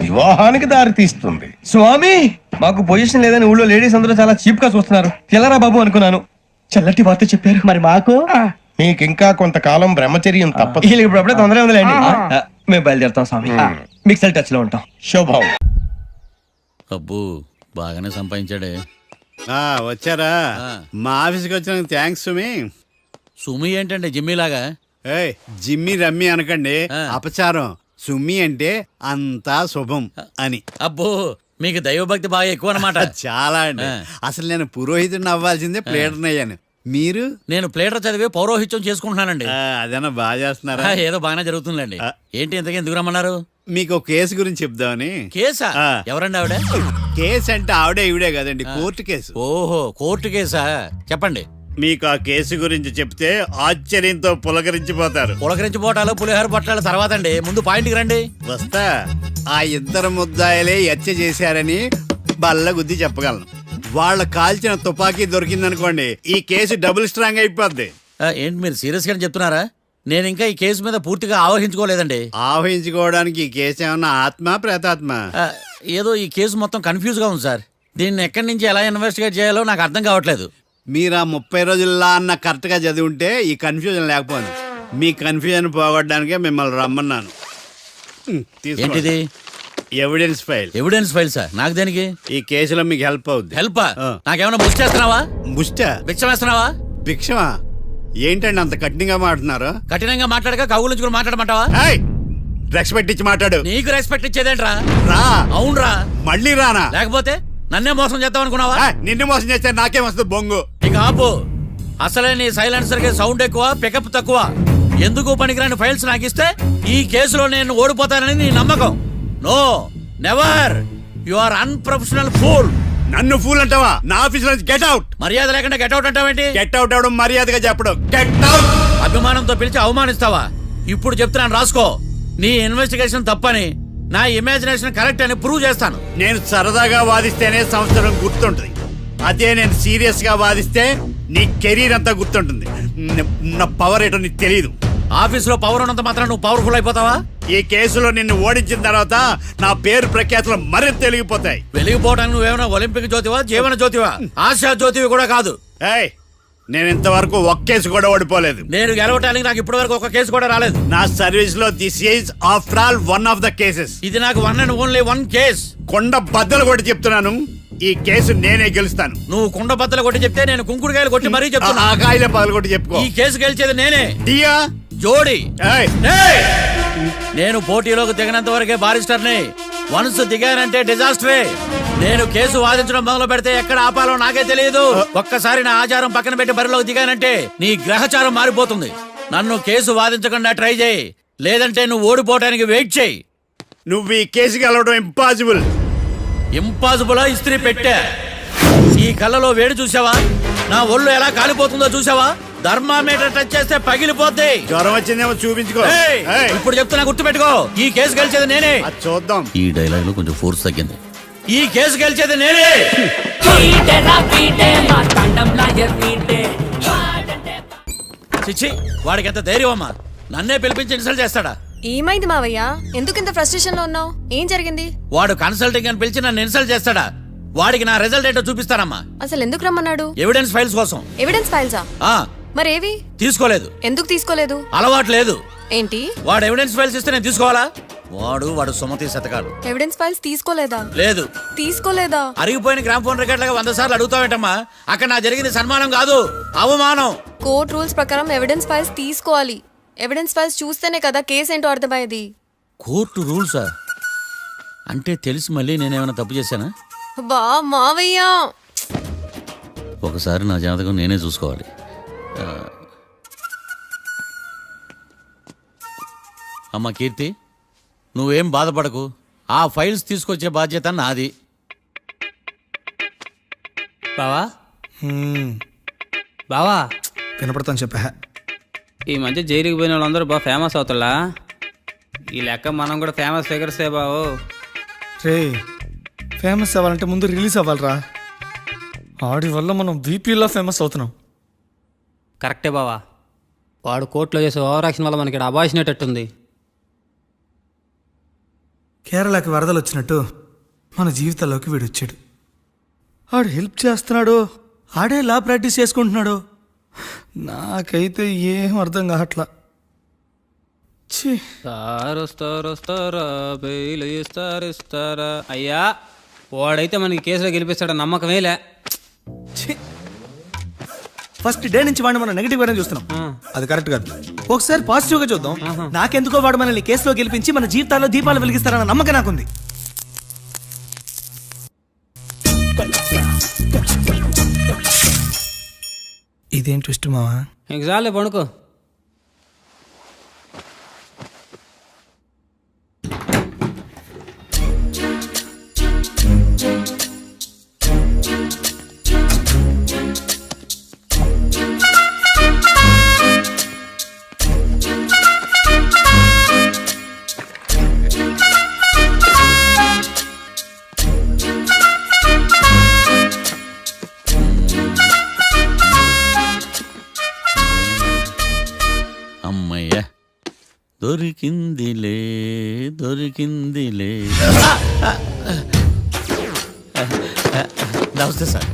వివాహానికి దారి తీస్తుంది. స్వామి మాకు పొజిషన్ లేదని ఊళ్ళో లేడీస్ అందరూ చాలా చీప్ గా చూస్తున్నారు. తెల్లరా బాబు అనుకున్నాను, చల్లటి వార్త చెప్పారు. మరి మాకు నీకింకా కొంతకాలం బ్రహ్మచర్యం తప్పదు. వీళ్ళకి ఇప్పుడు అప్పుడే తొందరగా ఉందిలేండి. మేము బయలుదేరుతాం స్వామి, మిక్సెల్ టచ్ లో ఉంటాం. శుభం. అబ్బు బాగానే సంపాదించాడే. వచ్చారా? మా ఆఫీస్కి వచ్చిన థ్యాంక్స్ సుమి. సుమి ఏంటంటే జిమ్మీలాగా? ఏయ్, జిమ్మి రమ్మి అనకండి, అపచారం. సుమి అంటే అంతా శుభం అని. అబ్బో మీకు దైవభక్తి బాగా ఎక్కువ అనమాట. చాలా అండి. అసలు నేను పురోహితుడిని అవ్వాల్సిందే ప్లేటర్ని అయ్యాను. మీరు? నేను ప్లేటర్ చదివి పౌరోహిత్యం చేసుకుంటున్నానండి. అదేనా బాగా చేస్తున్నారా? ఏదో బాగానే జరుగుతుందండి. ఏంటి ఇంతకీ ఎందుకు రమ్మన్నారు? మీకు ఒక కేసు గురించి చెప్దామని. కేసా? ఎవరండి ఆవిడ? కేసు అంటే ఆవిడే ఈవిడే కదండి, కోర్టు కేసు. ఓహో, కోర్టు కేసా? చెప్పండి. మీకు ఆ కేసు గురించి చెప్తే ఆశ్చర్యంతో పులకరించిపోతారు. పులకరించిపోవటాలు పులిహోర పట్టాల తర్వాత అండి, ముందు పాయింట్కి రండి. వస్తా. ఆ ఇద్దరు ముద్దాయలే హత్య చేశారని బల్ల గుద్ది చెప్పగలను. వాళ్ళ కాల్చిన తుపాకీ దొరికిందనుకోండి, ఈ కేసు డబుల్ స్ట్రాంగ్ అయిపోద్ది. ఏంటి మీరు సీరియస్ గా చెప్తున్నారా? నేను ఇంకా ఈ కేసు మీద పూర్తిగా ఆవహించుకోలేదండి. ఆవహించుకోవడానికి ఈ కేసు ఏమన్నా ఆత్మ ప్రేతాత్మ? ఏదో ఈ కేసు మొత్తం కన్ఫ్యూజ్ గా ఉంది సార్. దీన్ని ఎక్కడి నుంచి ఎలా ఇన్వెస్టిగేట్ చేయాలో నాకు అర్థం కావట్లేదు. మీరు ఆ 30 రోజుల్లో అన్న కరెక్ట్ గా చదివి ఉంటే ఈ కన్ఫ్యూజన్ లేకపోను. మీ కన్ఫ్యూజన్ పోగొట్టడానికే మిమ్మల్ని రమ్మన్నాను. ఏంటిది? Evidence file. Evidence file sir? నాకు దేనికి? ఈ కేసులో మీకు హెల్ప్ అవుద్ది. హెల్ప్? నాకేమైనా బుక్ చేస్తున్నావా? ముష్ట భిక్షం వేస్తున్నావా? భిక్షమా? ఏంటండి అంత కఠినంగా మాట్లాడుతున్నారు? కఠినంగా మాట్లాడక కవుల నుంచి కూడా మాట్లాడమంటావా? రెస్పెక్ట్ ఇచ్చి మాట్లాడు. నీకు రెస్పెక్ట్ ఇచ్చేదేంట్రా? రా. అవునరా? మళ్ళీ రానా? లేకపోతే నన్నే మోసం చేద్దాం అనుకున్నావా? నిన్ను మోసం చేస్తే నాకేం వస్తుంది బొంగు? ఇక ఆపు. అసలే నీ సైలెన్సర్ కి సౌండ్ ఎక్కువ, పికప్ తక్కువ. ఎందుకు పనికిరాని ఫైల్స్ నాకు ఇస్తే ఈ కేసులో నేను ఓడిపోతానని నీ నమ్మకం. No, never. You are unprofessional fool. నన్ను ఫూల్ అంటావా? నా ఆఫీస్ నుంచి గెట్ అవుట్. మర్యాద లేకుండా గెట్ అవుట్ అంటావేంటి? గెట్ అవుట్ అవడం మర్యాదగా చెప్పడం. Get out. అభిమానంతో పిలిచి అవమానిస్తావా? ఇప్పుడు చెప్తున్నాను రాసుకో. నీ ఇన్వెస్టిగేషన్ తప్పని, నా ఇమాజినేషన్ కరెక్ట్ అని ప్రూవ్ చేస్తాను. నేను సరదాగా వాదిస్తేనే సంవత్సరం గుర్తుంటుంది. అదే నేను సీరియస్ గా వాదిస్తే నీ కెరీర్ అంతా గుర్తుంటుంది. నా పవర్ ఏంటో నీకు తెలియదు. ఆఫీసులో పవర్ ఉన్నంత మాత్రం నువ్వు పవర్ఫుల్ అయిపోతావా? ఈ కేసులో నిన్ను ఓడించిన తర్వాత నా పేరు ప్రఖ్యాతులు మరింత వెలిగిపోతాయి. వెలిగిపోవడానికి నువ్వేమైనా ఒలింపిక్ జ్యోతివా, జీవన జ్యోతివా, ఆశా జ్యోతివి కూడా కాదు. నేను ఇంతవరకు ఒక్క కేసు కూడా ఓడిపోలేదు. నేను గెలవటానికి నాకు ఇప్పటి వరకు ఒక కేసు కూడా రాలేదు. నా సర్వీస్ లో this is after all one of the cases. ఇది నాకు one and only one case. కొండ బద్దలు కూడా చెప్తున్నాను, ఈ కేసు నేనే గెలుస్తాను. నువ్వు కుండ బద్దలు కొట్టి చెప్తే నేను కుంకుడుకాయలు కొట్టి మరీ చెప్తున్నా. ఆ కాయల పగలు కొట్టి చెప్పుకో. ఈ కేసు గెలిచేది నేనే. దియా జోడి. నేను పోటీలోకి దిగినంత వరకే బారిస్టర్ని. వన్స్ దిగానంటే డిజాస్టరే. నేను కేసు వాదించడం మొదలు పెడితే ఎక్కడ ఆపాలో నాకే తెలియదు. ఒక్కసారి నా ఆచారం పక్కన పెట్టి బరిలోకి దిగానంటే నీ గ్రహచారం మారిపోతుంది. నన్ను కేసు వాదించకుండా ట్రై చేయి, లేదంటే నువ్వు ఓడిపోవడానికి వెయిట్ చేయి. నువ్వు ఈ కేసు గెలవడం ఇంపాసిబుల్. ఇంపాసిబులా? ఇస్త్రీ పెట్టా. ఈ కళ్ళలో వేడి చూసావా? నా ఒళ్ళు ఎలా కాలిపోతుందో చూసావా? థర్మామీటర్ టచ్ చేస్తే పగిలిపోద్ది. జ్వరం వచ్చిందేమో చూపించుకో. ఇప్పుడు చెప్తున్నా, గుర్తు పెట్టుకో. ఈ కేసు గెలిచేది నేనే. చూద్దాం. ఈ డైలాగ్ లో కొంచెం ఫోర్స్ తగ్గింది. ఈ కేసు గెలిచేది నేనే. చిచ్చి, వాడికి ఎంత ధైర్యం అమ్మా! నన్నే పిలిపించి ఇన్సల్ట్ చేస్తాడా? ఏమైంది మావయ్య? ఎందుకు ఇంత ఫ్రస్ట్రేషన్ లో ఉన్నావు? ఏం జరిగింది? వాడు కన్సల్టింగ్ అని పిలిచి నన్ను ఇన్సల్ట్ చేస్తాడా? వాడికి నా రిజల్ట్ ఏంటో చూపిస్తానమ్మా. అసలు ఎందుకు రమ్మన్నాడు? ఎవిడెన్స్ ఫైల్స్ కోసం. ఎవిడెన్స్ ఫైల్సా? మరేవి? తీసుకోలేదు. ఎందుకు తీసుకోలేదు? అలవాటు లేదు. ఏంటి? వాడు ఎవిడెన్స్ ఫైల్స్ ఇస్తే నేను తీసుకోవాలా? వాడు సుమతి శతకాలు. ఎవిడెన్స్ ఫైల్స్ తీసుకోలేదా? లేదు. తీసుకోలేదా? అరిగిపోయిన గ్రామ్ ఫోన్ రికార్డులుగా 100 సార్లు అడుగుతావేంటమ్మా? అక్కడ నా జరిగింది సన్మానం కాదు, అవమానం. కోర్ట్ రూల్స్ ప్రకారం ఎవిడెన్స్ ఫైల్స్ తీసుకోవాలి. ఎవిడెన్స్ ఫైల్స్ చూస్తేనే కదా కేసు ఏంటో అర్థమయ్యేది. కోర్టు రూల్సా? అంటే తెలిసి మళ్ళీ నేనేమైనా తప్పు చేశానా? బా మావయ్య, ఒకసారి నా జాతకం నేనే చూసుకోవాలి. అమ్మ కీర్తి, నువ్వేం బాధపడకు. ఆ ఫైల్స్ తీసుకొచ్చే బాధ్యత నాది. బావా బావా వినపడతాను చెప్పా. ఈ మధ్య జైలుకి పోయిన వాళ్ళందరూ బాగా ఫేమస్ అవుతారా? ఈ లెక్క మనం కూడా ఫేమస్ ఫిగర్సే బావు. రే, ఫేమస్ అవ్వాలంటే ముందు రిలీజ్ అవ్వాలిరా. ఆడి వల్ల మనం బీపీలో ఫేమస్ అవుతున్నాం. కరెక్టే బావా. వాడు కోర్టులో చేసే ఓవర్ యాక్షన్ వల్ల మనకి అబాయిసినట్టుంది. కేరళకి వరదలు వచ్చినట్టు మన జీవితాల్లోకి వీడు వచ్చాడు. ఆడు హెల్ప్ చేస్తున్నాడు, ఆడే లా ప్రాక్టీస్ చేసుకుంటున్నాడు. నాకైతే ఏం అర్థం కావట్లా. వస్తారా బెయిల్ ఇస్తారా? అయ్యా, వాడైతే మనకి కేసులో గెలిపిస్తాడు నమ్మకమేలే. ఫస్ట్ డే నుంచి వాడిని మనం నెగిటివ్ గానే చూస్తున్నాం. అది కరెక్ట్ కాదు. ఒకసారి పాజిటివ్ గా చూద్దాం. నాకెందుకో వాడు మనల్ని కేసులో గెలిపించి మన జీవితాల్లో దీపాలు వెలిగిస్తారన్న నమ్మకం నాకుంది. ఇదేం ట్విస్ట్ మావా? ఇంక చాలే పడుకో. అమ్మయ్య, దొరికిందిలే దొరికిందిలే. నమస్తే సార్.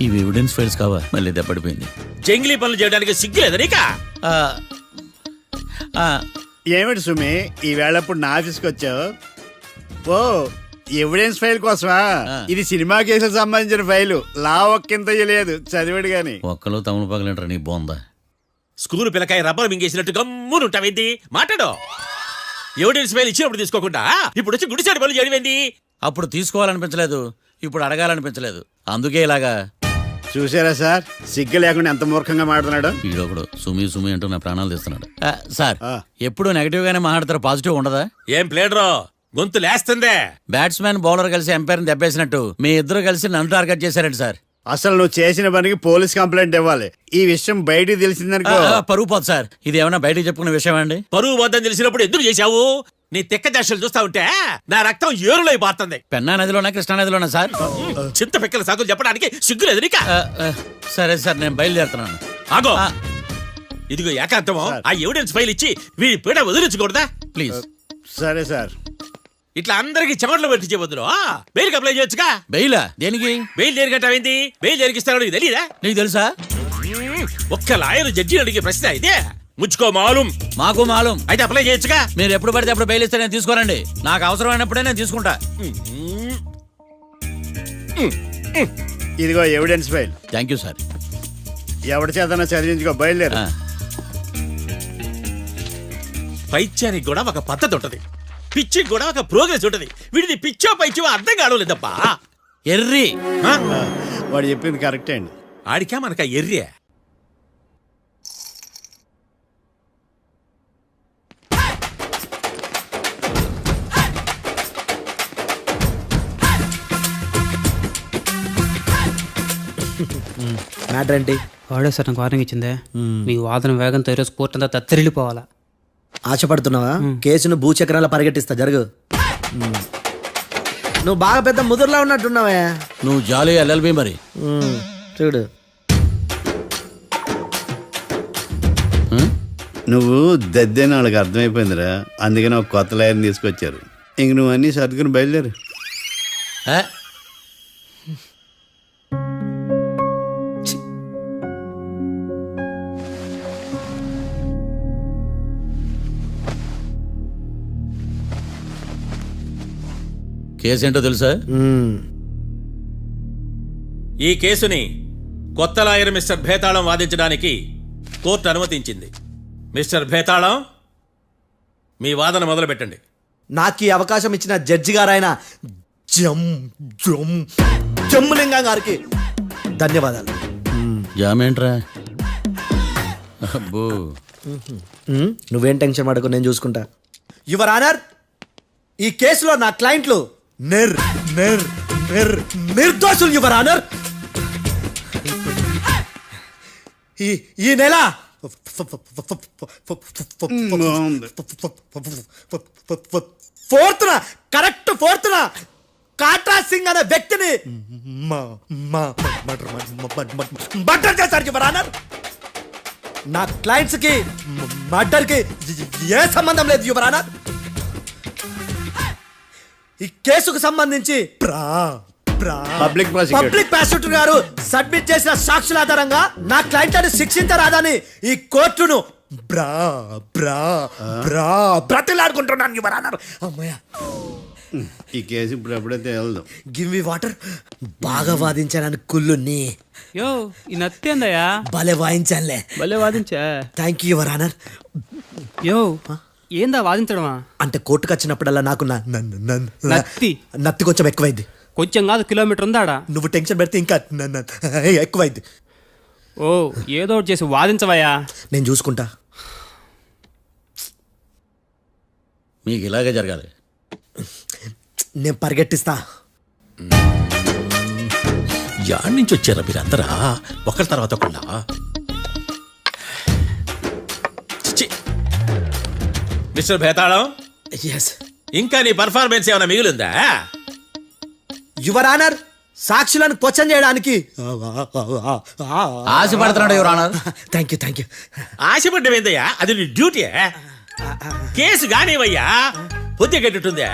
ఇవి ఎవిడెన్స్ ఫైల్స్ కావా? మళ్ళీ దెబ్బడిపోయింది. జంగిలీ పనులు చేయడానికి సిగ్గులేదు నీకా? ఏమిటి సుమి, ఈ వేళప్పుడు నా ఆఫీస్కి వచ్చావు? ఓ, ఎవిడెన్స్ ఫైల్ కోసమా? ఇది సినిమా కేసులకు సంబంధించిన ఫైలు. లా ఒక్కింత లేదు, చదివాడు గాని. ఒక్కలో తమలు పగలంటారా నీ బోందా? School పిల్లకాయ rubber మింగేసినట్టు గమ్మునుంటావేంది? మాట్లాడు. ఎవిడెన్స్ ఫైల్ ఇచ్చినప్పుడు తీసుకోకుండా ఇప్పుడు వచ్చి గుడిసాడు పనులు చేయడమేంది? అప్పుడు తీసుకోవాలనిపించలేదు, ఇప్పుడు అడగాలనిపించలేదు, అందుకే ఇలాగా. చూసారా సార్, సిగ్గు లేకుండా ఎంత మూర్ఖంగా మాట్లాడుతున్నాడు. ఈడొకడు సుమి సుమి అంటూ నా ప్రాణాలు తీస్తున్నాడు. సార్, ఎప్పుడు నెగటివ్ గానే మాట్లాడతారు, పాజిటివ్ ఉండదా? ఏం ప్లేడరో గొంతు లేస్తుందే. బ్యాట్స్మెన్ బౌలర్ కలిసి ఎంపైర్ని దెబ్బేసినట్టు మీ ఇద్దరు కలిసి నన్ను టార్గెట్ చేశారండి సార్. అసలు నువ్వు చేసిన పనికి పోలీస్ కంప్లైంట్ ఇవ్వాలి. ఈ విషయం బయటికి తెలిసిందనుకో పరువు పోదు సార్. ఇది ఏమైనా బయటికి చెప్పుకునే విషయం అండి? పరువు వద్దని తెలిసినప్పుడు ఎందుకు చేశావు? నీ తెక్క దశలు చూస్తా ఉంటే నా రక్తం ఏరులై పారుతుంది. పెన్నా నదిలోనా కృష్ణా నదిలోనా సార్? చింత పిక్కల సాకులు చెప్పడానికి సిగ్గులేదు నీకా? సరే సార్, నేను బయలుదేరుతున్నాను. ఆగో, ఇదిగో ఏకాంతమో ఆ ఎవిడెన్స్ ఫైల్ ఇచ్చి వీడి పీడ వదిలించకూడదా? ప్లీజ్. సరే సార్. ఇట్లా అందరికి చెమటలు పెట్టించే బదులు బెయిల్కి అప్లై చేయొచ్చుగా. బెయిలా? దేనికి? బెయిల్ దేనికంటావేంది? బెయిల్ దేనికిస్తారో నీకు తెలీదా? నీకు తెలుసా? ఒక్క లాయర్ జడ్జి అడిగే ప్రశ్న ఇదే. ముచ్చుకో మాలూం. మాకు మాలూం. అయితే అప్లై చేయొచ్చుగా. మీరు ఎప్పుడు పడితే అప్పుడు బెయిల్ ఇస్తే నేను తీసుకోనండి. నాకు అవసరమైనప్పుడే నేను తీసుకుంటా. ఇదిగో evidence file. Thank you sir. ఎవరి చేతనా చదివించుకో, బయలుదేరు. పైత్యానికి కూడా ఒక పద్ధతి ఉంటది, పిచ్చికి కూడా ఒక ప్రోగ్రెస్ ఉంటది. వీడిది పిచ్చో పైచో అర్థం కావలేదబ్బా. ఎర్రి. వాడు చెప్పింది కరెక్టే అండి. ఆడికా మనక ఎర్రే. మ్యాటర్ ఏంటి? వాడే సార్ నాకు వార్నింగ్ ఇచ్చిందే. మీ వాదన వేగంతో ఈరోజు కోర్టు అంతా తత్తరిల్లిపోవాలా. ఆశపడుతున్నావా? కేసును భూచక్రాల పరిగెట్టిస్తా, జరుగు. నువ్వు బాగా పెద్ద ముదురులా ఉన్నట్టున్నావే. నువ్వు జాలి ఎల్ఎల్బి మరి. చూడు, నువ్వు దద్దేని వాళ్ళకి అర్థమైపోయిందిరా, అందుకని ఒక కొత్త లాయర్ని తీసుకొచ్చారు. ఇంక నువ్వు అన్నీ సర్దుకుని బయలుదేరు. కేసు ఏంటో తెలుసా? ఈ కేసుని కొత్త లాయర్ మిస్టర్ భేతాళం వాదించడానికి కోర్టు అనుమతించింది. మిస్టర్ భేతాళం, మీ వాదన మొదలు పెట్టండి. నాకు ఈ అవకాశం ఇచ్చిన జడ్జి గారైన జమ్ములింగం గారికి ధన్యవాదాలు. జామేంట్రా? అబ్బో, నువ్వేం టెన్షన్ పడకు, నేను చూసుకుంటా. యువర్ ఆనర్, ఈ కేసులో నా క్లయింట్లు నిర్దోషులు యువర్ ఆనర్. ఈ నెల 4th correct 4th Katra Singh అనే వ్యక్తిని మర్డర్ చేశారు యువర్ ఆనర్. నా క్లయింట్స్ కి మర్డర్ కి ఏ సంబంధం లేదు యువర్ ఆనర్. ఈ కేసుకు సంబంధించి పబ్లిక్ ప్రాసిక్యూటర్ గారు సబ్మిట్ చేసిన సాక్షుల ఆధారంగా నా క్లయింట్ అని శిక్షించరాదని ఈ కోర్టును బ్రతిలాడుకుంటున్నాను యువర్ ఆనర్. అమ్మయ్య, ఈ కేసు ఇప్పుడు ఎప్పుడైతే వెళ్దాం. Give me water. బాగా వాదించానని కుళ్ళుని యో ఈ నత్తేందయ్యా? భలే వాయించానులే. భలే వాదించా. Thank you your honour. Yo ఏందా వాదించడమా? అంటే కోర్టుకు వచ్చినప్పుడల్లా నాకు నత్తి కొంచెం ఎక్కువైంది. కొంచెం కాదు, కిలోమీటర్ ఉందాడా. నువ్వు టెన్షన్ పెడితే ఇంకా ఎక్కువైంది. ఓ ఏదో ఒకటి చేసి వాదించవయ్యా. నేను చూసుకుంటా. మీకు ఇలాగే జరగాలి. నేను పరిగెట్టిస్తా. యాడ్ నుంచి వచ్చారా మీరందరా ఒకరి తర్వాత ఒకళ్ళ? మిస్టర్ భేతాళం, ఇంకా నీ పర్ఫార్మెన్స్ ఏమైనా మిగిలిందా? యువర్ ఆనర్, సాక్షులను క్వశ్చన్ చేయడానికి ఆశపడుతున్నాడు యువర్ ఆనర్. Thank you. ఆశపడ్డం ఏందయ్యా? అది నీ డ్యూటీ. కేసు గానివయ్యా, బుద్ధి గట్టుందే.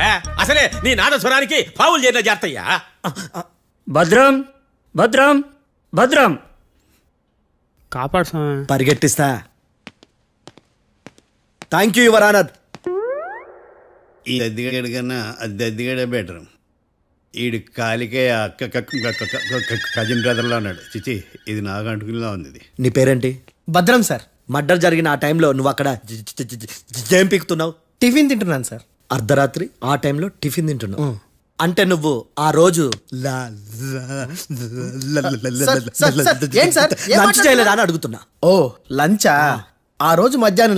అసలే నీ నాదస్వరానికి పావులు చేరిన జాతయ్యా. భద్రం భద్రం భద్రం కాపాడు. పరిగెట్టిస్తా. Thank you your honour. ఈ దద్దిగడి కన్నా అది దద్దిగడే బెటర్. ఈడు కాలికే కజిన్ బ్రదర్లో ఉన్నాడు. చిచి, ఇది నాకు అంటుకునిలా ఉంది. ఇది నీ పేరేంటి? భద్రం సార్. మర్డర్ జరిగిన ఆ టైంలో నువ్వు అక్కడ ఏం పీకుతున్నావు? టిఫిన్ తింటున్నాను సార్. అర్ధరాత్రి ఆ టైంలో టిఫిన్ తింటున్నావు అంటే నువ్వు ఆ రోజు లంచ్ చేయలేదా అని అడుగుతున్నా. ఓ లంచా? ఆ రోజు మధ్యాహ్నం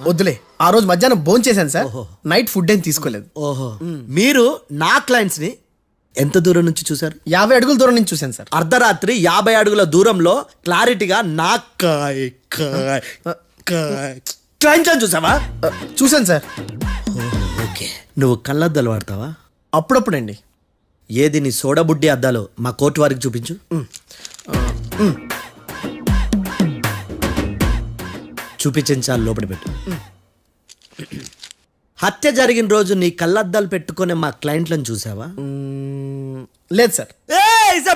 వద్దులే, ఆ రోజు మధ్యాహ్నం భోజనం చేశాను సార్. నైట్ ఫుడ్ ఏం తీసుకోలేదు. ఓహో, మీరు నా క్లయింట్స్ ని ఎంత దూరం నుంచి చూసారు? 50 అడుగుల దూరం నుంచి చూశాను సార్. అర్ధరాత్రి 50 అడుగుల దూరంలో క్లారిటీగా నా క్లయింట్స్ అని చూసావా? చూశాను సార్. ఓకే, నువ్వు కళ్ళద్దాలు వాడతావా? అప్పుడప్పుడండి. ఏది నీ సోడబుడ్డి అద్దాలు మా కోర్టు వారికి చూపించు. చూపించాలి, లోపల పెట్టు. హత్య జరిగిన రోజు నీ కళ్ళద్దాలు పెట్టుకునే మా క్లయింట్లను చూసావా? లేదు sir.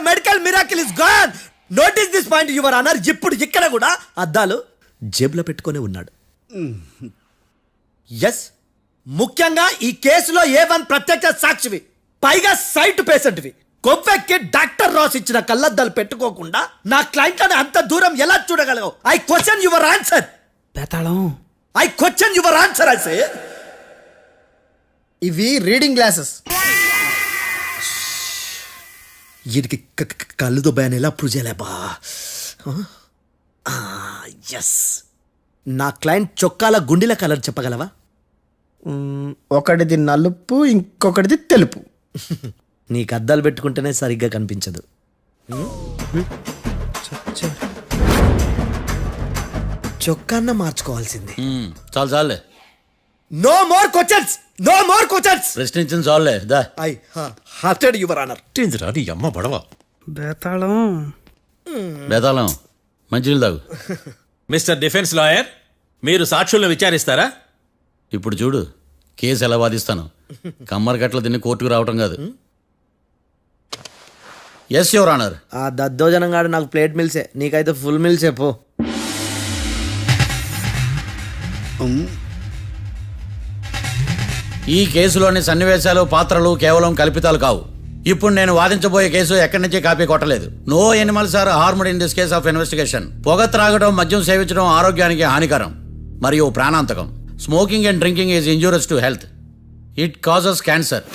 Medical miracle is gone. Notice this point your honour. ఇప్పుడు ఇక్కడ కూడా అద్దాలు జేబులో పెట్టుకొని ఉన్నాడు. ఎస్, ముఖ్యంగా ఈ కేసులో A1 ప్రత్యక్ష సాక్షివి, పైగా సైట్ పేషెంట్వి. కొవ్వెక్కి డాక్టర్ రాస్ ఇచ్చిన కళ్ళద్దాలు పెట్టుకోకుండా నా క్లయింట్లని అంత దూరం ఎలా చూడగలవు? I question your answer. బేతాళం, I question your answer. I say ఇవి రీడింగ్ గ్లాసెస్. వీడికి కళ్ళు దుబ్బాయని ఎలా ప్రూవ్ చేయలేబా? ఎస్, నా క్లయింట్ చొక్కాల గుండెల కలర్ చెప్పగలవా? ఒకటిది నలుపు, ఇంకొకటిది తెలుపు. నీకు అద్దాలు పెట్టుకుంటేనే సరిగ్గా కనిపించదు. చొక్కాన్న మార్చుకోవాల్సింది. చాలు చాలులే. No more questions, no more questions. ప్రశ్నించిన చాలులే. దా. I hearted your honour. నీ అమ్మ పడవ. బేతాళం బేతాళం, మంచినీళ్ళు తాగు. మిస్టర్ డిఫెన్స్ లాయర్, మీరు సాక్షులను విచారిస్తారా? ఇప్పుడు చూడు కేసు ఎలా వాదిస్తాను. కమ్మరి గట్ల తిని కోర్టుకు రావటం కాదు. Yes your honour. ఆ దద్దోజనం గాడు నాకు ప్లేట్ మిల్సే, నీకైతే ఫుల్ మిల్సే పో. ఈ కేసులోని సన్నివేశాలు పాత్రలు కేవలం కల్పితాలు కావు. ఇప్పుడు నేను వాదించబోయే కేసు ఎక్కడి నుంచి కాపీ కొట్టలేదు. No animals are harmed in this case of investigation. పొగ త్రాగడం, మద్యం సేవించడం ఆరోగ్యానికి హానికరం మరియు ప్రాణాంతకం. Smoking and drinking is injurious to health. It causes cancer.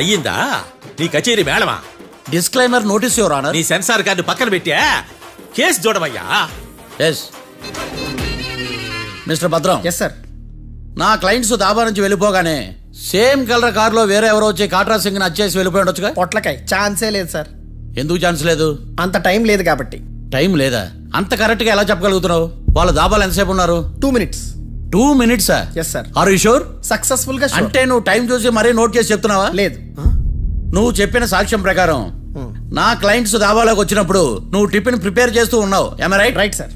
అయ్యిందా నీ కచేరీ మేడమా? Disclaimer notice your honour. నీ సెన్సార్ కార్డు పక్కన పెట్టా కేసు చూడమయ్యా. Yes mister Bhadram. Yes sir. నా క్లయింట్స్ దాబా నుంచి వెళ్ళిపోగానే సేమ్ కలర్ కారులో వేరే ఎవరో వచ్చి కాట్రా సింగ్ వచ్చేసి వెళ్ళిపోయి ఉండొచ్చుగా. పొట్లకాయ ఛాన్సే లేదు సార్. ఎందుకు ఛాన్స్ లేదు? అంత టైం లేదు కాబట్టి. టైం లేదా? అంత కరెక్ట్ గా ఎలా చెప్పగలుగుతున్నావు? వాళ్ళ దాబాలు ఎంతసేపు ఉన్నారు? 2 minutes. 2 minutes? Yes sir. Are you sure? Successful గా అంటే నువ్వు టైం చూసి మరీ నోట్ చేసి చెప్తున్నావా? లేదు. నువ్వు చెప్పిన సాక్ష్యం ప్రకారం నా క్లయింట్స్ దాబాలోకి వచ్చినప్పుడు నువ్వు టిఫిన్ ప్రిపేర్ చేస్తూ ఉన్నావు. రైట్? Right sir.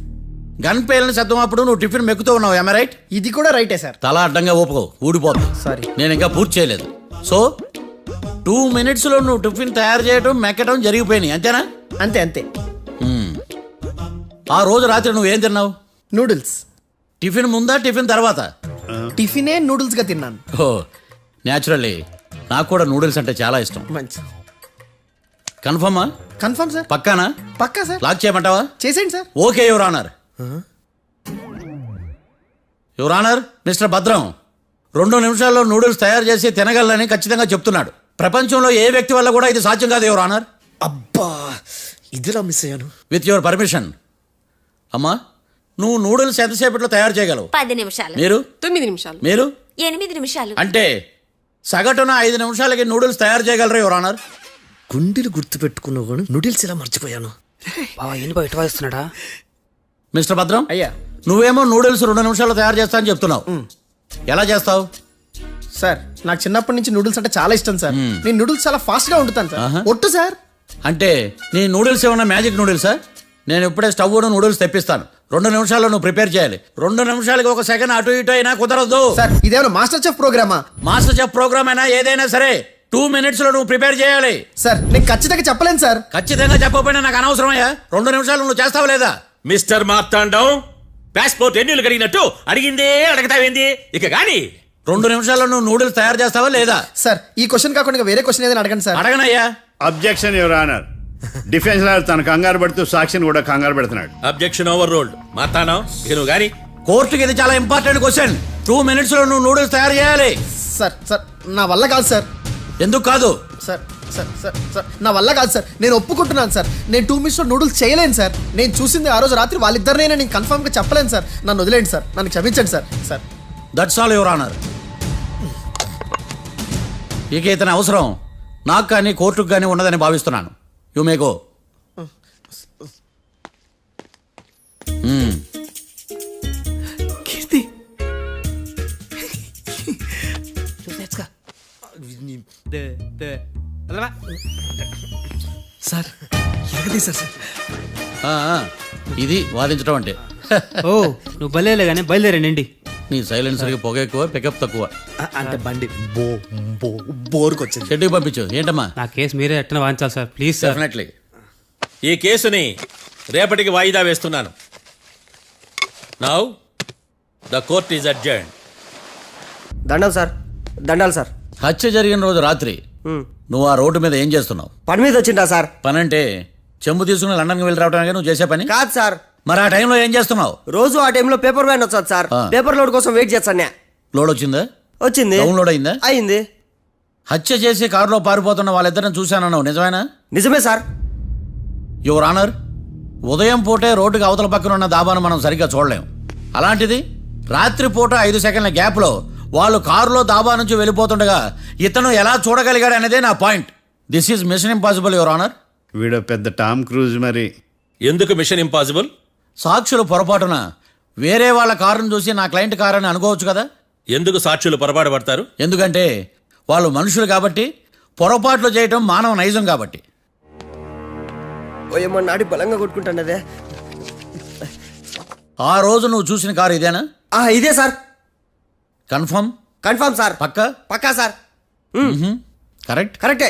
గన్ పేలిన శబ్దం అప్పుడు నువ్వు టిఫిన్ మెక్కుతూ ఉన్నావు. రైట్? ఇది కూడా రైటే సార్. తల అడ్డంగా ఊపుకో, ఊడిపోతుంది. సారీ, నేను ఇంకా పూర్తి చేయలేదు. సో 2 minutes లో నువ్వు టిఫిన్ తయారు చేయడం, మెక్కడం జరిగిపోయినాయి, అంతేనా? అంతే అంతే. ఆ రోజు రాత్రి నువ్వు ఏం తిన్నావు? నూడిల్స్. టిఫిన్ ముందా, టిఫిన్ తర్వాత? టిఫినే నూడిల్స్ గా తిన్నాను. ఓ న్యాచురల్లీ నాకు కూడా నూడిల్స్ అంటే చాలా ఇష్టం. మంచి. కన్ఫర్మా? Confirm sir. పక్కానా? పక్కా సార్. లాక్ చేయమంటావా? చేసేయండి sir. Okay your honour. Your honour, mister Bhadram 2 నిమిషాల్లో నూడిల్స్ తయారు చేసి తినగలని ఖచ్చితంగా చెప్తున్నాడు. ప్రపంచంలో ఏ వ్యక్తి వల్ల కూడా ఇది సాధ్యం కాదు యువర్ ఆనర్. అబ్బా, ఇదిలా మిస్ అయ్యాను. With your permission. అమ్మా, నువ్వు నూడిల్స్ ఎంతసేపట్లో తయారు చేయగలవు? 10 నిమిషాలు. మీరు? 9 నిమిషాలు. మీరు? 8 నిమిషాలు. అంటే సగటున 5 నిమిషాలకి నూడిల్స్ తయారు చేయగలరు యువర్ ఆనర్. గుండెలు గుర్తు పెట్టుకున్నావు కానీ నూడిల్స్ ఇలా మర్చిపోయాను. మిస్టర్ భద్రం, అయ్యా, నువ్వేమో నూడిల్స్ 2 నిమిషాల్లో తయారు చేస్తా అని చెప్తున్నావు. ఎలా చేస్తావు? సార్ నాకు చిన్నప్పటి నుంచి నూడిల్స్ అంటే చాలా ఇష్టం సార్. నేను నూడిల్స్ చాలా ఫాస్ట్ గా వండుతాను సార్. ఒట్టు సార్. అంటే నీ నూడిల్స్ ఏమన్నా మ్యాజిక్ నూడిల్సా? నేను ఇప్పుడే స్టవ్ నూడిల్స్ తెప్పిస్తాను. 2 నిమిషాల్లో నువ్వు ప్రిపేర్ చేయాలి. 2 నిమిషాలకి 1 సెకండ్ అటు ఇటు అయినా కుదరదు. సార్ ఇదేమైనా మాస్టర్ చెఫ్ ప్రోగ్రామా? మాస్టర్ చెఫ్ ప్రోగ్రామ్ అయినా ఏదైనా సరే 2 minutes లో నువ్వు ప్రిపేర్ చేయాలి. సార్ నేను ఖచ్చితంగా చెప్పలేను సార్. ఖచ్చితంగా చెప్పకపోయినా నాకు అనవసరమయ్యా. 2 నిమిషాలు నువ్వు చేస్తావా లేదా? మిస్టర్ మార్తాండం, పాస్పోర్ట్ ఎన్నిళ్ళు కడిగినట్టు అడిగిందే అడగతావేంది? ఇక గాని 2 నిమిషాల్లో నువ్వు నూడిల్స్ తయారు చేస్తావా లేదా? సార్ ఈ క్వశ్చన్ కాకుండా వేరే క్వశ్చన్ ఏదైనా అడగండి సార్. అడగనయ్యా. Objection your honour. Defence lawyer తన కంగారు పడుతూ సాక్షిని కూడా కంగారు పెడుతున్నాడు. Objection over ruled. మార్తాండం, ఇక నువ్వు గాని. కోర్టుకి ఇది చాలా ఇంపార్టెంట్ క్వశ్చన్. 2 minutes లో నువ్వు నూడిల్స్ తయారు చేయాలి. సార్ సార్ నా వల్ల కాదు సార్. ఎందుకు కాదు? సార్ సార్ సార్ సార్ నా వల్ల కాదు సార్. నేను ఒప్పుకుంటున్నాను సార్. నేను 2 minutes లో నూడిల్స్ చేయలేను సార్. నేను చూసింది ఆ రోజు రాత్రి వాళ్ళిద్దరినైనా నేను కన్ఫర్మ్ గా చెప్పలేను సార్. నన్ను వదిలేండి సార్. నన్ను క్షమించండి sir. Sir that's all your honour. ఇక ఇతని అవసరం నాకు కానీ కోర్టుకు కానీ ఉండదని భావిస్తున్నాను. You may go. Keerthi sir ఎరగదీశారు సార్. ఇది వాదించడం అంటే. ఓ నువ్వు బయలుదేరలే కానీ బయలుదేరండి. నీ సైలెన్సర్కి పొగ ఎక్కువ, పికప్ తక్కువ. అంటే బండి బోర్కి వచ్చింది. షెడ్యూల్ పంపించు. ఏంటమ్మా? నా కేసు మీరే ఎట్టన వాయించాలి సార్, ప్లీజ్ సార్. డెఫినెట్లీ. ఈ కేసుని రేపటికి వాయిదా వేస్తున్నాను. Now the court is adjourn. దండాలు సార్. దండాలు సార్. హత్య జరిగిన రోజు రాత్రి నువ్వు ఆ రోడ్డు మీద ఏం చేస్తున్నావు? పని మీద వచ్చిందా సార్? పని అంటే చెంబు తీసుకుని లండన్కి వెళ్ళి రావడానికి నువ్వు చేసే పని కాదు సార్. మరి ఆ టైంలో ఏం చేస్తున్నావు? రోజు ఆ టైంలో పేపర్ వ్యాన్ వచ్చాది సార్. పేపర్ లోడ్ కోసం వెయిట్ చేస్తాను. లోడ్ వచ్చిందా? వచ్చింది. డౌన్లోడ్ అయిందా? అయింది. హత్య చేసి కారులో పారిపోతున్న వాళ్ళిద్దరిని చూశానన్నావు, నిజమేనా? నిజమే సార్. యువర్ ఆనర్, ఉదయం పూటే రోడ్డుకి అవతల పక్కన ఉన్న దాబాను మనం సరిగ్గా చూడలేం. అలాంటిది రాత్రి పూట 5 సెకండ్ల గ్యాప్లో వాళ్ళు కారులో దాబా నుంచి వెళ్ళిపోతుండగా ఇతను ఎలా చూడగలిగాడు అనేదే నా point. This is mission impossible your honour. వీడో పెద్ద టామ్ క్రూజ్ మరి. ఎందుకు మిషన్ ఇంపాసిబుల్? సాక్షులు పొరపాటున వేరే వాళ్ళ కారును చూసి నా క్లయింట్ కారు అని అనుకోవచ్చు కదా. ఎందుకు సాక్షులు పొరపాటు పడతారు? ఎందుకంటే వాళ్ళు మనుషులు కాబట్టి, పొరపాట్లు చేయటం మానవ నైజం కాబట్టి. నాడి బలంగా కొట్టుకుంటానదే. ఆ రోజు నువ్వు చూసిన కారు ఇదేనా? ఇదే సార్. కన్ఫర్మ్? Confirm sir. పక్కా? పక్కా సార్. కరెక్ట్? కరెక్టే.